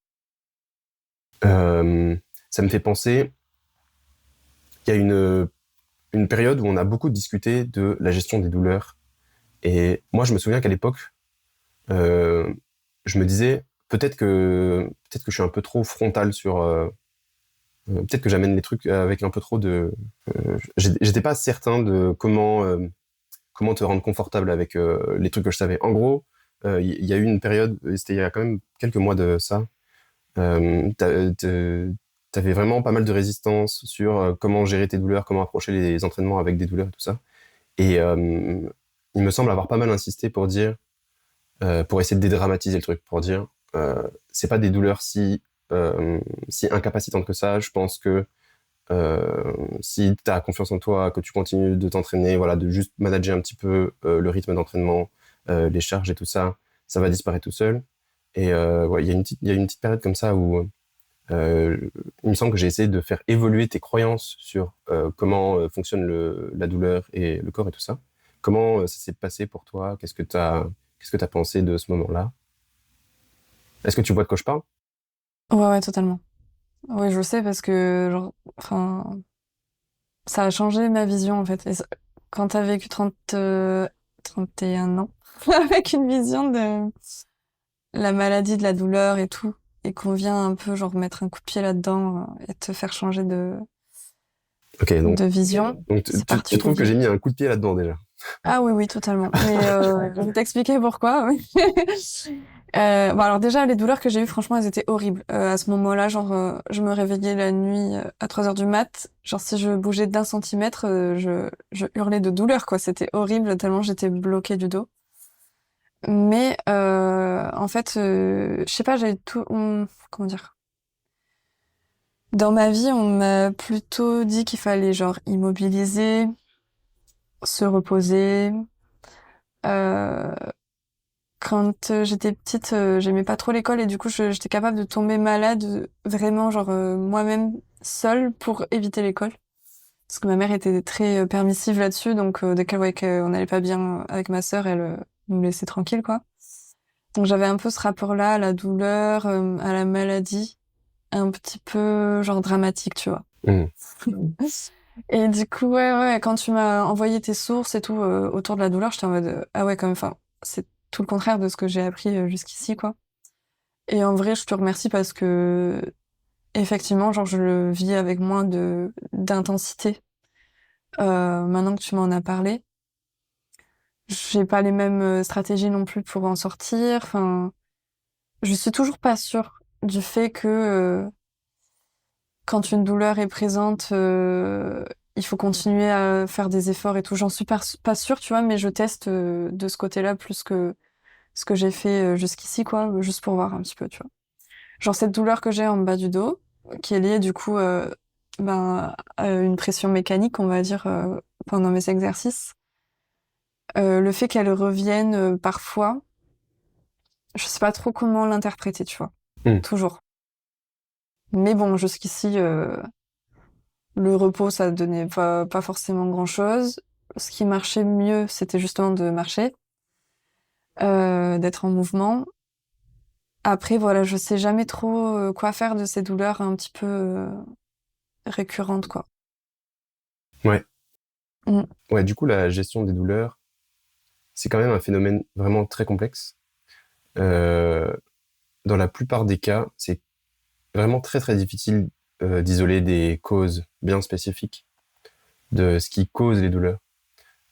Ça me fait penser, il y a une période où on a beaucoup discuté de la gestion des douleurs. Et moi, je me souviens qu'à l'époque, je me disais, peut-être que je suis un peu trop frontal sur... peut-être que j'amène les trucs avec un peu trop de... j'étais pas certain de comment te rendre confortable avec les trucs que je savais. En gros, il y a eu une période, c'était il y a quand même quelques mois de ça, t'avais vraiment pas mal de résistance sur comment gérer tes douleurs, comment approcher les entraînements avec des douleurs et tout ça. Et il me semble avoir pas mal insisté pour essayer de dédramatiser le truc, pour dire, c'est pas des douleurs si incapacitantes que ça. Je pense que si tu as confiance en toi, que tu continues de t'entraîner, voilà, de juste manager un petit peu le rythme d'entraînement, les charges et tout ça, ça va disparaître tout seul. Et ouais, il y a une petite période comme ça où il me semble que j'ai essayé de faire évoluer tes croyances sur comment fonctionne la douleur et le corps et tout ça. Comment ça s'est passé pour toi? Qu'est-ce que t'as pensé de ce moment-là? Est-ce que tu vois de quoi je parle? Ouais, ouais, totalement. Oui, je sais parce que, genre, enfin, ça a changé ma vision, en fait. Quand t'as vécu 31 ans, avec une vision de la maladie, de la douleur et tout, et qu'on vient un peu, genre, mettre un coup de pied là-dedans et te faire changer Ok, de vision, donc c'est tu trouves que particulier. j'ai mis un coup de pied là-dedans déjà? Ah oui, oui, totalement. Mais je vais t'expliquer pourquoi. Oui. Bon, alors déjà, les douleurs que j'ai eues, franchement, elles étaient horribles. À ce moment-là, genre, je me réveillais la nuit à 3 heures du mat. Genre, si je bougeais d'un centimètre, je hurlais de douleur, quoi. C'était horrible, tellement j'étais bloquée du dos. Mais en fait, je sais pas, j'ai tout... comment dire? Dans ma vie, on m'a plutôt dit qu'il fallait, genre, immobiliser, se reposer. Euh, Quand j'étais petite, j'aimais pas trop l'école et du coup, j'étais capable de tomber malade vraiment, genre moi-même seule pour éviter l'école. Parce que ma mère était très permissive là-dessus, donc dès qu'elle voyait qu'on n'allait pas bien avec ma sœur, elle nous laissait tranquille, quoi. Donc j'avais un peu ce rapport-là à la douleur, à la maladie, un petit peu genre dramatique, tu vois. Hmm. Et du coup, ouais, quand tu m'as envoyé tes sources et tout autour de la douleur, j'étais en mode ah ouais, quand même, enfin, c'est tout le contraire de ce que j'ai appris jusqu'ici, quoi. Et en vrai, je te remercie parce que, effectivement, genre, je le vis avec moins d'intensité. Maintenant que tu m'en as parlé, j'ai pas les mêmes stratégies non plus pour en sortir. Enfin, je suis toujours pas sûre du fait que, quand une douleur est présente, il faut continuer à faire des efforts et tout. J'en suis pas sûre, tu vois, mais je teste de ce côté-là plus que ce que j'ai fait jusqu'ici, quoi, juste pour voir un petit peu, tu vois. Genre cette douleur que j'ai en bas du dos, qui est liée du coup à une pression mécanique, on va dire, pendant mes exercices. Le fait qu'elle revienne parfois, je sais pas trop comment l'interpréter, tu vois. Hmm. Toujours. Mais bon, jusqu'ici, le repos, ça donnait pas forcément grand-chose. Ce qui marchait mieux, c'était justement de marcher, d'être en mouvement. Après, voilà, je sais jamais trop quoi faire de ces douleurs un petit peu récurrentes, quoi. Ouais. Mm. Ouais, du coup, la gestion des douleurs, c'est quand même un phénomène vraiment très complexe. Euh, Dans la plupart des cas, c'est vraiment très très difficile d'isoler des causes bien spécifiques de ce qui cause les douleurs.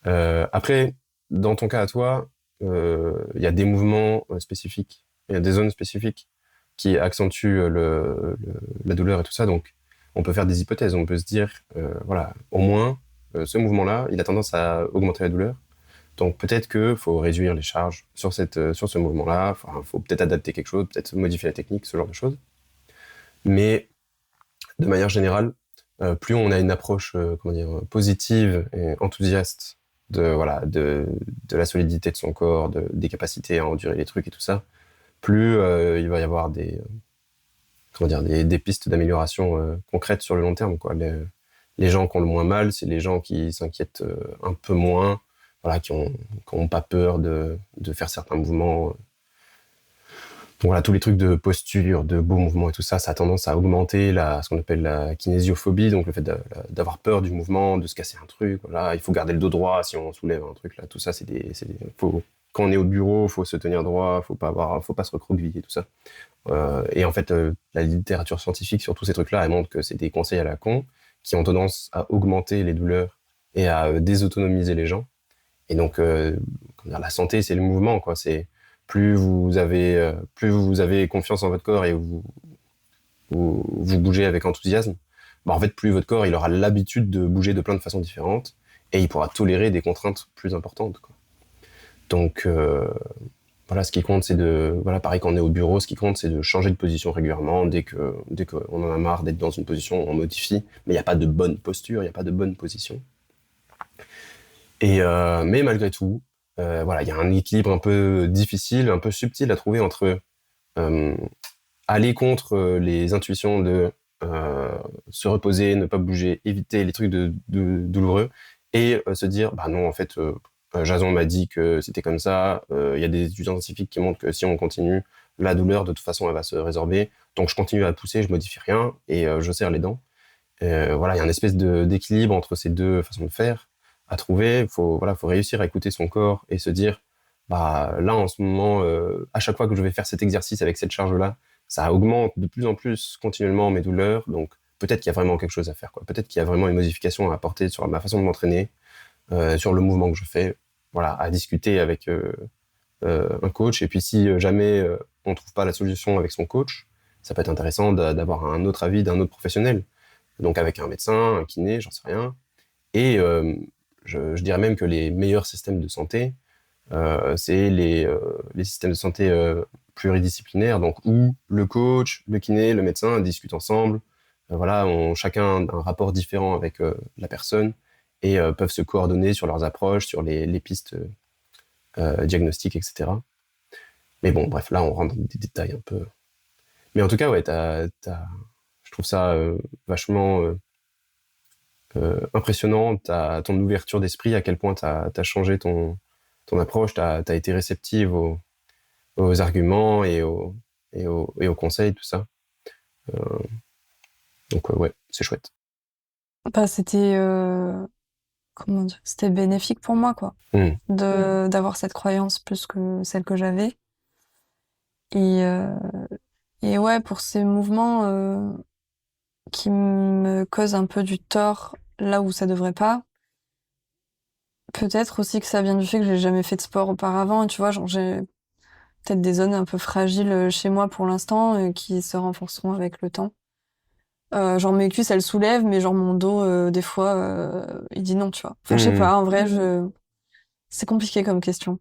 Après, dans ton cas à toi, il y a des mouvements spécifiques, il y a des zones spécifiques qui accentuent la douleur et tout ça. Donc, on peut faire des hypothèses. On peut se dire, voilà, au moins, ce mouvement-là, il a tendance à augmenter la douleur. Donc, peut-être que faut réduire les charges sur ce mouvement-là. Enfin, faut peut-être adapter quelque chose, peut-être modifier la technique, ce genre de choses. Mais de manière générale, plus on a une approche comment dire, positive et enthousiaste de la solidité de son corps, des capacités à endurer les trucs et tout ça, plus il va y avoir comment dire, des pistes d'amélioration concrètes sur le long terme, quoi. Les gens qui ont le moins mal, c'est les gens qui s'inquiètent un peu moins, voilà, qui ont pas peur de faire certains mouvements. Donc voilà, tous les trucs de posture, de beaux mouvements et tout ça, ça a tendance à augmenter ce qu'on appelle la kinésiophobie, donc le fait d'avoir peur du mouvement, de se casser un truc. Voilà, il faut garder le dos droit si on soulève un truc là. Tout ça, quand on est au bureau, faut se tenir droit, faut pas se recroqueviller, tout ça. Et en fait, la littérature scientifique sur tous ces trucs-là, elle montre que c'est des conseils à la con qui ont tendance à augmenter les douleurs et à désautonomiser les gens. Et donc, comment dire, la santé, c'est le mouvement, quoi. C'est plus vous avez confiance en votre corps et vous bougez avec enthousiasme, bah en fait, plus votre corps il aura l'habitude de bouger de plein de façons différentes et il pourra tolérer des contraintes plus importantes, quoi. Donc, voilà, ce qui compte, c'est voilà, pareil quand on est au bureau, ce qui compte, c'est de changer de position régulièrement. Dès qu'on en a marre d'être dans une position, on modifie. Mais il n'y a pas de bonne posture, il n'y a pas de bonne position. Mais malgré tout, voilà, il y a un équilibre un peu difficile, un peu subtil à trouver entre aller contre les intuitions de se reposer, ne pas bouger, éviter les trucs de douloureux, et se dire, bah non, en fait, Jason m'a dit que c'était comme ça, il y a des études scientifiques qui montrent que si on continue, la douleur, de toute façon, elle va se résorber, donc je continue à pousser, je modifie rien, et je serre les dents. Voilà, il y a une espèce d'équilibre entre ces deux façons de faire à trouver. Faut réussir à écouter son corps et se dire, bah là en ce moment, à chaque fois que je vais faire cet exercice avec cette charge-là, ça augmente de plus en plus continuellement mes douleurs. Donc peut-être qu'il y a vraiment quelque chose à faire, quoi. Peut-être qu'il y a vraiment une modification à apporter sur ma façon de m'entraîner, sur le mouvement que je fais. Voilà, à discuter avec un coach. Et puis si jamais on trouve pas la solution avec son coach, ça peut être intéressant d'avoir un autre avis d'un autre professionnel. Donc avec un médecin, un kiné, j'en sais rien. Et je dirais même que les meilleurs systèmes de santé, c'est les systèmes de santé pluridisciplinaires, donc où le coach, le kiné, le médecin discutent ensemble, voilà, ont chacun un rapport différent avec la personne et peuvent se coordonner sur leurs approches, sur les pistes diagnostiques, etc. Mais bon, bref, là on rentre dans des détails un peu. Mais en tout cas, ouais, je trouve ça vachement impressionnant, ton ouverture d'esprit, à quel point t'as changé ton approche, t'as été réceptive aux arguments et aux conseils, tout ça. Euh, donc ouais, c'est chouette. Bah, c'était, comment dire, c'était bénéfique pour moi, quoi, Mm. d'avoir cette croyance plus que celle que j'avais. Et, euh, et ouais, pour ces mouvements qui me causent un peu du tort là où ça devrait pas, peut-être aussi que ça vient du fait que j'ai jamais fait de sport auparavant. Et tu vois, genre, j'ai peut-être des zones un peu fragiles chez moi pour l'instant qui se renforceront avec le temps. Genre mes cuisses elles soulèvent, mais genre mon dos des fois il dit non, tu vois. Enfin je sais Mm. pas, en vrai c'est compliqué comme question.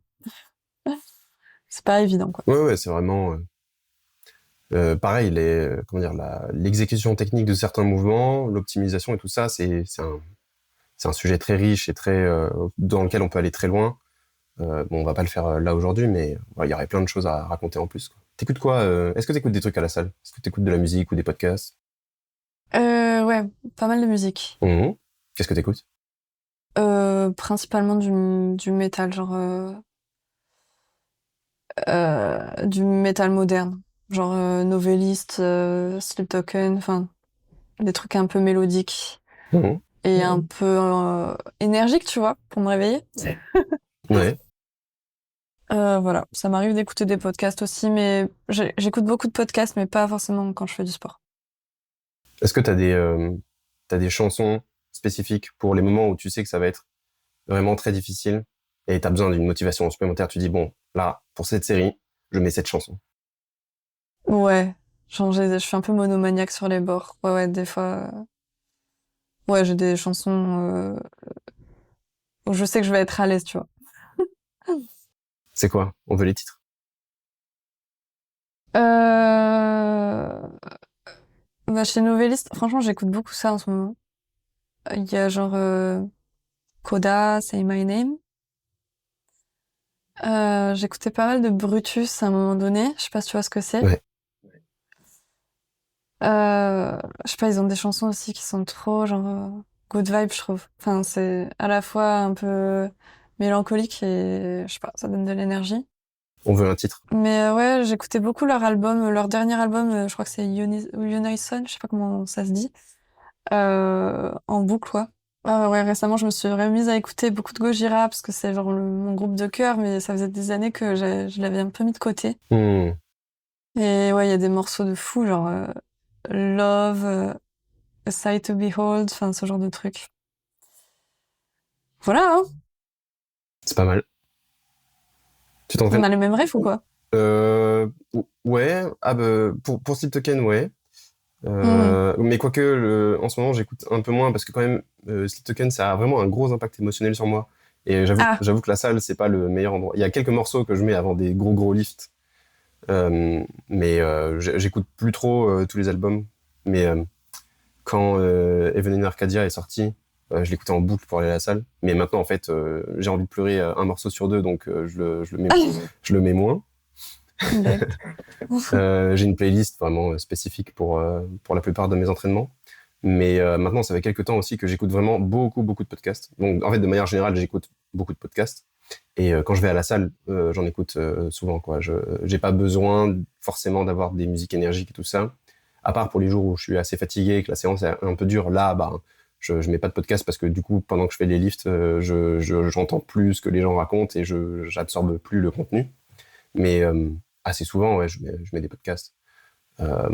C'est pas évident quoi. Ouais, ouais, c'est vraiment pareil, comment dire, l'exécution technique de certains mouvements, l'optimisation et tout ça, c'est un sujet très riche et dans lequel on peut aller très loin. Bon, on va pas le faire là aujourd'hui, mais ouais, il y aurait plein de choses à raconter en plus, quoi. T'écoutes quoi Est-ce que t'écoutes des trucs à la salle? Est-ce que t'écoutes de la musique ou des podcasts? Ouais, pas mal de musique. Mhm. Qu'est-ce que t'écoutes? Principalement du métal, genre du métal moderne. Genre Novelist, Sleep Token, enfin des trucs un peu mélodiques Mhm. et un peu énergiques, tu vois, pour me réveiller. Ouais. Voilà, ça m'arrive d'écouter des podcasts aussi, mais j'écoute beaucoup de podcasts, mais pas forcément quand je fais du sport. Est-ce que t'as des chansons spécifiques pour les moments où tu sais que ça va être vraiment très difficile et t'as besoin d'une motivation supplémentaire? Tu dis, bon, là, pour cette série, je mets cette chanson. Ouais, genre je suis un peu monomaniaque sur les bords. Ouais, ouais, des fois. Ouais, j'ai des chansons où je sais que je vais être à l'aise, tu vois. C'est quoi? On veut les titres. Euh... Bah, chez Novelist, franchement, j'écoute beaucoup ça en ce moment. Il y a genre Coda, Say My Name. J'écoutais pas mal de Brutus à un moment donné. Je sais pas si tu vois ce que c'est. Ouais. Je sais pas, ils ont des chansons aussi qui sont trop genre good vibe, je trouve. Enfin, c'est à la fois un peu mélancolique et je sais pas, ça donne de l'énergie. On veut un titre. Mais ouais, j'écoutais beaucoup leur album, leur dernier album, je crois que c'est Unison, je sais pas comment ça se dit, en boucle, quoi. Ah ouais, récemment, je me suis remise à écouter beaucoup de Gojira parce que c'est genre mon groupe de cœur, mais ça faisait des années que je l'avais un peu mis de côté. Hmm. Et ouais, il y a des morceaux de fou, genre Love, A Sight to Behold, enfin ce genre de trucs. Voilà, hein. C'est pas mal. Tu On t'entraînes? a les mêmes rêves ou quoi? Ouais. Ah bah, pour Sleep Token, ouais. Hmm. Mais quoique, en ce moment, j'écoute un peu moins parce que quand même, Sleep Token, ça a vraiment un gros impact émotionnel sur moi. Et Ah, j'avoue que la salle, c'est pas le meilleur endroit. Il y a quelques morceaux que je mets avant des gros lifts. Mais j'écoute plus trop tous les albums. Mais quand Even in Arcadia est sorti, je l'écoutais en boucle pour aller à la salle. Mais maintenant, en fait, j'ai envie de pleurer un morceau sur deux, donc je le mets moins. bête. J'ai une playlist vraiment spécifique pour la plupart de mes entraînements. Mais maintenant, ça fait quelques temps aussi que j'écoute vraiment beaucoup de podcasts. Donc, en fait, de manière générale, j'écoute beaucoup de podcasts. Et quand je vais à la salle, j'en écoute souvent, quoi. J'ai pas besoin forcément d'avoir des musiques énergiques et tout ça. À part pour les jours où je suis assez fatigué et que la séance est un peu dure, là, bah, je mets pas de podcast parce que du coup, pendant que je fais les lifts, j'entends plus ce que les gens racontent et j'absorbe plus le contenu. Mais assez souvent, ouais, je mets des podcasts. Euh,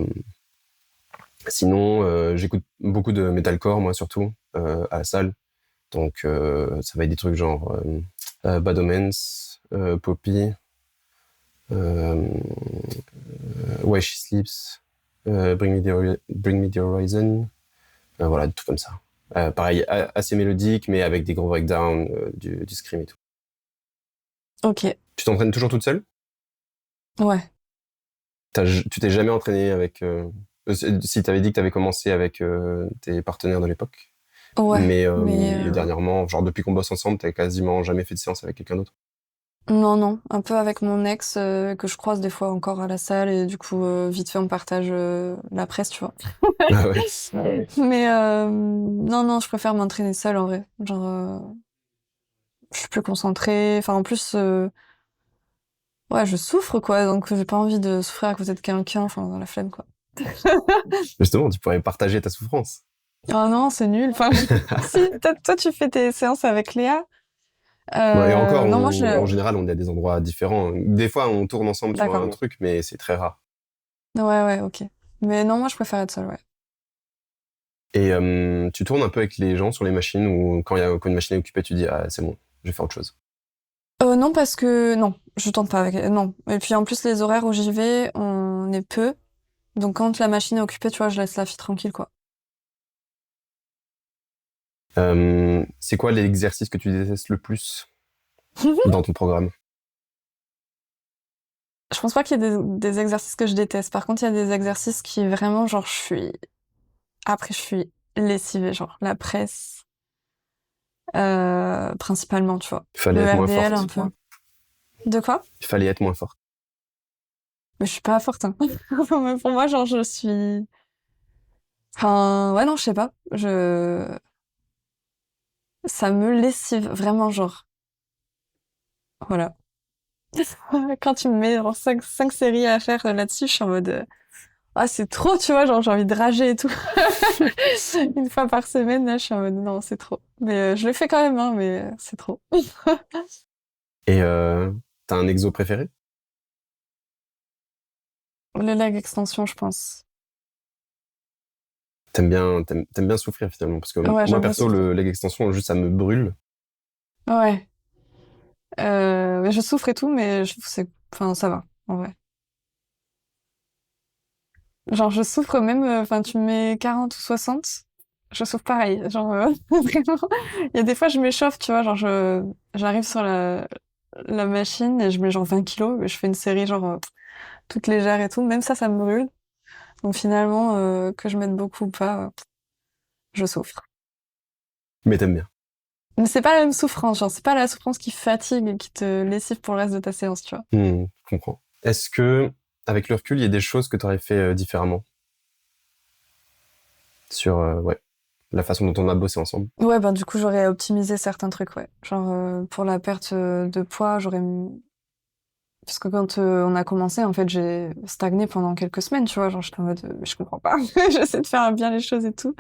Sinon, j'écoute beaucoup de metalcore, moi, surtout, à la salle. Donc, ça va être des trucs genre Bad Omens, Poppy, euh, Why She Sleeps, Bring Me the Horizon, voilà, des trucs comme ça. Pareil, assez mélodique, mais avec des gros breakdowns, du scream et tout. Ok, Tu t'entraînes toujours toute seule? ouais, Tu t'es jamais entraîné avec... si t'avais dit que t'avais commencé avec tes partenaires de l'époque, ouais, mais mais dernièrement, genre depuis qu'on bosse ensemble, t'as quasiment jamais fait de séance avec quelqu'un d'autre. non, non, un peu avec mon ex que je croise des fois encore à la salle et du coup, vite fait, on partage la presse, tu vois. Ah ouais. Mais non, non, je préfère m'entraîner seule en vrai. Genre, je suis plus concentrée. Enfin, en plus, ouais, je souffre quoi, donc j'ai pas envie de souffrir à côté de quelqu'un. Enfin, dans la flemme quoi. Justement, tu pourrais partager ta souffrance. Ah non, c'est nul. Enfin, si, toi, tu fais tes séances avec Léa. Ouais, et encore, Non, moi, en général, on est à des endroits différents. Des fois, on tourne ensemble sur un D'accord. truc, mais c'est très rare. Ouais, ouais, ok. Mais non, moi, je préfère être seule, ouais. Et tu tournes un peu avec les gens sur les machines ou quand une machine est occupée, tu dis ah c'est bon, je vais faire autre chose. Non, parce que non, je tente pas avec. Non. Et puis en plus, les horaires où j'y vais, on est peu. Donc quand la machine est occupée, tu vois, je laisse la fille tranquille, quoi. C'est quoi l'exercice que tu détestes le plus dans ton programme? Je pense pas qu'il y ait des exercices que je déteste. Par contre, il y a des exercices qui vraiment, genre, Après, je suis lessivée, genre, la presse, principalement, tu vois. Il fallait Le être moins RDL, un forte. peu. De quoi? Il fallait être moins forte. Mais je suis pas forte, hein. Mais pour moi, genre, je suis... Enfin, ouais, non, je sais pas. Ça me lessive, vraiment, genre. Voilà. Quand tu me mets genre, cinq séries à faire là-dessus, je suis en mode ah c'est trop, tu vois, genre j'ai envie de rager et tout. Une fois par semaine, là, je suis en mode non, c'est trop. Mais je le fais quand même, hein, mais c'est trop. Et t'as un exo préféré? Le leg extension, je pense. T'aimes bien souffrir finalement parce que Ouais, moi j'aime bien perso souffrir. le leg extension juste ça me brûle. Ouais. Mais je souffre et tout, mais je trouve que enfin, ça va, en vrai. Genre, je souffre même, enfin, tu me mets 40 ou 60, je souffre pareil. Genre, vraiment. Il y a des fois, je m'échauffe, tu vois, genre, j'arrive sur la machine et je mets genre 20 kilos et je fais une série genre toute légère et tout. Même ça me brûle. Donc finalement, que je mette beaucoup ou pas, je souffre. Mais t'aimes bien. Mais c'est pas la même souffrance, genre c'est pas la souffrance qui fatigue et qui te lessive pour le reste de ta séance, tu vois. Je comprends. Est-ce que, avec le recul, il y a des choses que t'aurais fait différemment sur ouais, la façon dont on a bossé ensemble? Ouais, ben du coup j'aurais optimisé certains trucs, ouais. Genre pour la perte de poids, parce que quand on a commencé, en fait, j'ai stagné pendant quelques semaines, tu vois, genre j'étais en mode je comprends pas, j'essaie de faire bien les choses et tout,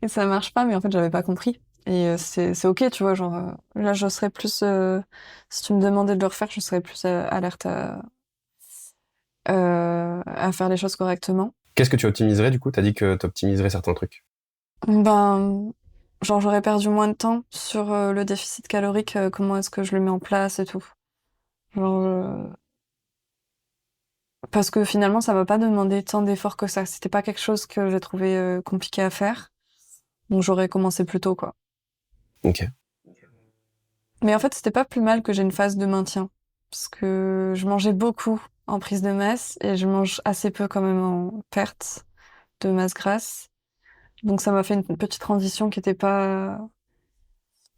et ça marche pas, mais en fait j'avais pas compris. Et c'est ok, tu vois, genre là je serais plus, si tu me demandais de le refaire, je serais plus alerte à faire les choses correctement. Qu'est-ce que tu optimiserais du coup? T'as dit que t'optimiserais certains trucs. Ben, genre j'aurais perdu moins de temps sur le déficit calorique, comment est-ce que je le mets en place et tout. Genre, parce que finalement ça m'a pas demandé tant d'efforts que ça. C'était pas quelque chose que j'ai trouvé compliqué à faire. Donc j'aurais commencé plus tôt, quoi. Ok. Mais en fait, c'était pas plus mal que j'ai une phase de maintien. Parce que je mangeais beaucoup en prise de masse et je mange assez peu quand même en perte de masse grasse. Donc ça m'a fait une petite transition qui était pas,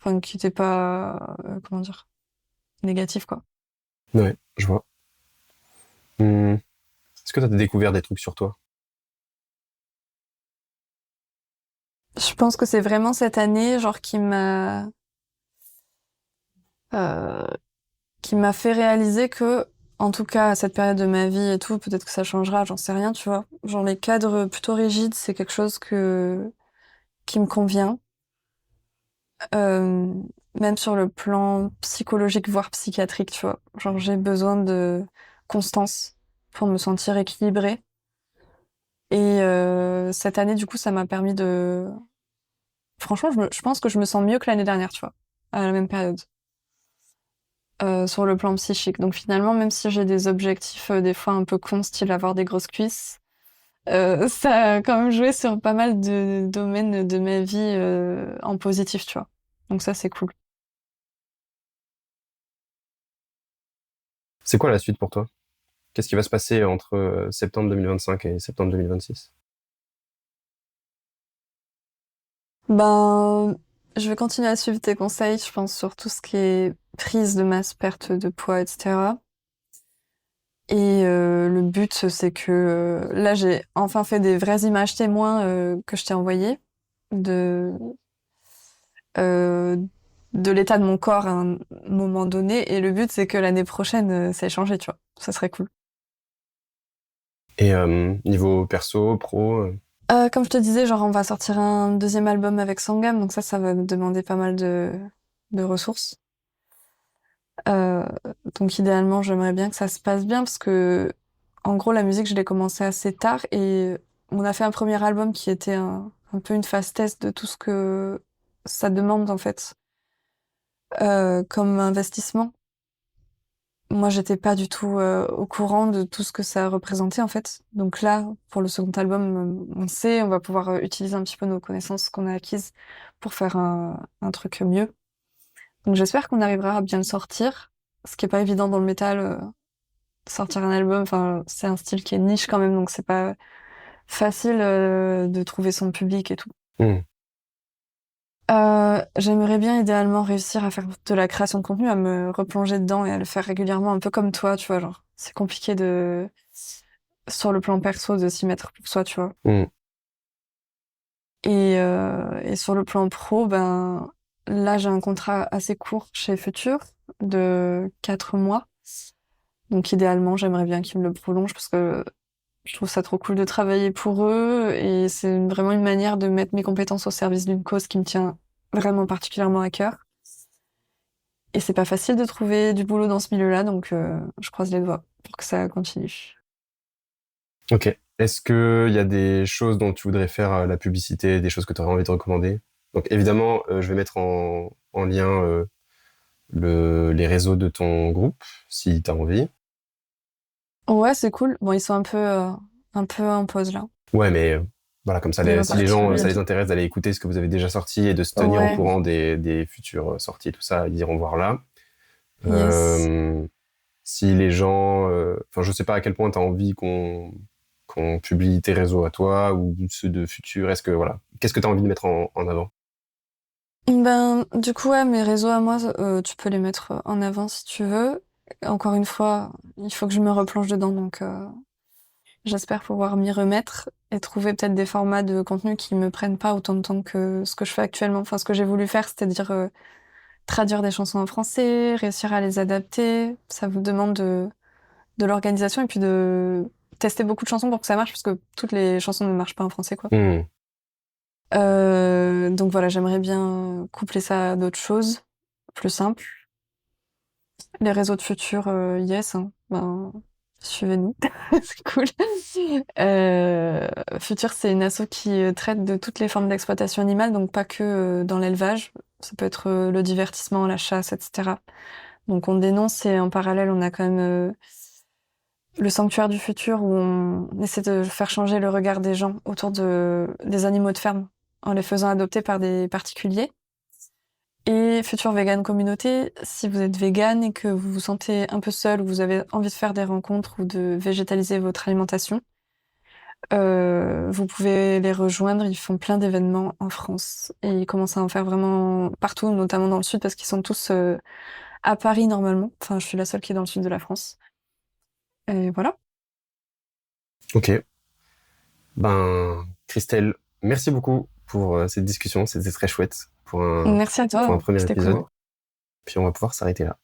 comment dire, négative, quoi. Ouais, je vois. Est-ce que t'as découvert des trucs sur toi? Je pense que c'est vraiment cette année, genre, euh, qui m'a fait réaliser que, en tout cas, à cette période de ma vie et tout, peut-être que ça changera, j'en sais rien, tu vois. Genre, les cadres plutôt rigides, c'est quelque chose qui me convient. Euh, Même sur le plan psychologique, voire psychiatrique, tu vois. Genre, j'ai besoin de constance pour me sentir équilibrée. Et cette année, du coup, ça m'a permis de... Franchement, je pense que je me sens mieux que l'année dernière, tu vois, à la même période. Sur le plan psychique. Donc finalement, même si j'ai des objectifs des fois un peu cons, style avoir des grosses cuisses, ça a quand même joué sur pas mal de domaines de ma vie en positif, tu vois. Donc ça, c'est cool. C'est quoi la suite pour toi? Qu'est-ce qui va se passer entre septembre 2025 et septembre 2026? Ben, je vais continuer à suivre tes conseils, je pense, sur tout ce qui est prise de masse, perte de poids, etc. Et le but, c'est que là, j'ai enfin fait des vraies images témoins que je t'ai envoyées de euh, de l'état de mon corps à un moment donné. Et le but, c'est que l'année prochaine, ça ait changé, tu vois. Ça serait cool. Et niveau perso, pro, Comme je te disais, genre, on va sortir un deuxième album avec Sangam, donc ça va me demander pas mal de ressources. Euh, donc idéalement, j'aimerais bien que ça se passe bien parce que, en gros, la musique, je l'ai commencé assez tard et on a fait un premier album qui était un peu une phase test de tout ce que ça demande, en fait, comme investissement. Moi, j'étais pas du tout au courant de tout ce que ça représentait, en fait. Donc là, pour le second album, on sait, on va pouvoir utiliser un petit peu nos connaissances qu'on a acquises pour faire un truc mieux. Donc j'espère qu'on arrivera à bien le sortir, ce qui est pas évident dans le métal, sortir un album. Enfin, c'est un style qui est niche quand même, donc c'est pas facile de trouver son public et tout. hmm. J'aimerais bien idéalement réussir à faire de la création de contenu, à me replonger dedans et à le faire régulièrement, un peu comme toi, tu vois, genre. C'est compliqué sur le plan perso, de s'y mettre pour soi, tu vois. Hmm. Et sur le plan pro, ben, là, j'ai un contrat assez court chez Future de 4 mois. Donc, idéalement, j'aimerais bien qu'ils me le prolongent parce que je trouve ça trop cool de travailler pour eux et c'est vraiment une manière de mettre mes compétences au service d'une cause qui me tient vraiment particulièrement à cœur. Et c'est pas facile de trouver du boulot dans ce milieu-là, donc je croise les doigts pour que ça continue. Ok. Est-ce qu'il y a des choses dont tu voudrais faire la publicité, des choses que tu aurais envie de recommander? Donc évidemment, je vais mettre en lien les réseaux de ton groupe, si tu as envie. Ouais, c'est cool. Bon, ils sont un peu en pause là. Ouais, mais voilà, comme ça, Ils si les repartiront gens, ça les bientôt. intéresse d'aller écouter ce que vous avez déjà sorti et de se tenir au Ouais, courant des futures sorties, tout ça, ils iront voir là. yes. Euh, Si les gens, enfin, je sais pas à quel point tu as envie qu'on publie tes réseaux à toi ou ceux de Futur. Est-ce que voilà, qu'est-ce que tu as envie de mettre en avant? Du coup, ouais, mes réseaux à moi, tu peux les mettre en avant si tu veux. Encore une fois, il faut que je me replonge dedans, donc j'espère pouvoir m'y remettre et trouver peut-être des formats de contenu qui me prennent pas autant de temps que ce que je fais actuellement. Enfin, ce que j'ai voulu faire, c'est-à-dire traduire des chansons en français, réussir à les adapter. Ça vous demande de l'organisation et puis de tester beaucoup de chansons pour que ça marche, parce que toutes les chansons ne marchent pas en français, quoi. Donc voilà, j'aimerais bien coupler ça à d'autres choses plus simples. Les réseaux de Futur, yes, hein. Ben, suivez-nous, c'est cool. Futur, c'est une asso qui traite de toutes les formes d'exploitation animale, donc pas que dans l'élevage. Ça peut être le divertissement, la chasse, etc. Donc on dénonce et en parallèle, on a quand même le sanctuaire du futur où on essaie de faire changer le regard des gens autour des animaux de ferme en les faisant adopter par des particuliers. Et Future Vegan Communauté, si vous êtes vegan et que vous vous sentez un peu seul ou vous avez envie de faire des rencontres ou de végétaliser votre alimentation, vous pouvez les rejoindre. Ils font plein d'événements en France et ils commencent à en faire vraiment partout, notamment dans le sud parce qu'ils sont tous à Paris normalement. Enfin, je suis la seule qui est dans le sud de la France. Et voilà. Ok. Christelle, merci beaucoup pour cette discussion. C'était très chouette pour un Merci à toi. premier C'était épisode. cool. Puis on va pouvoir s'arrêter là.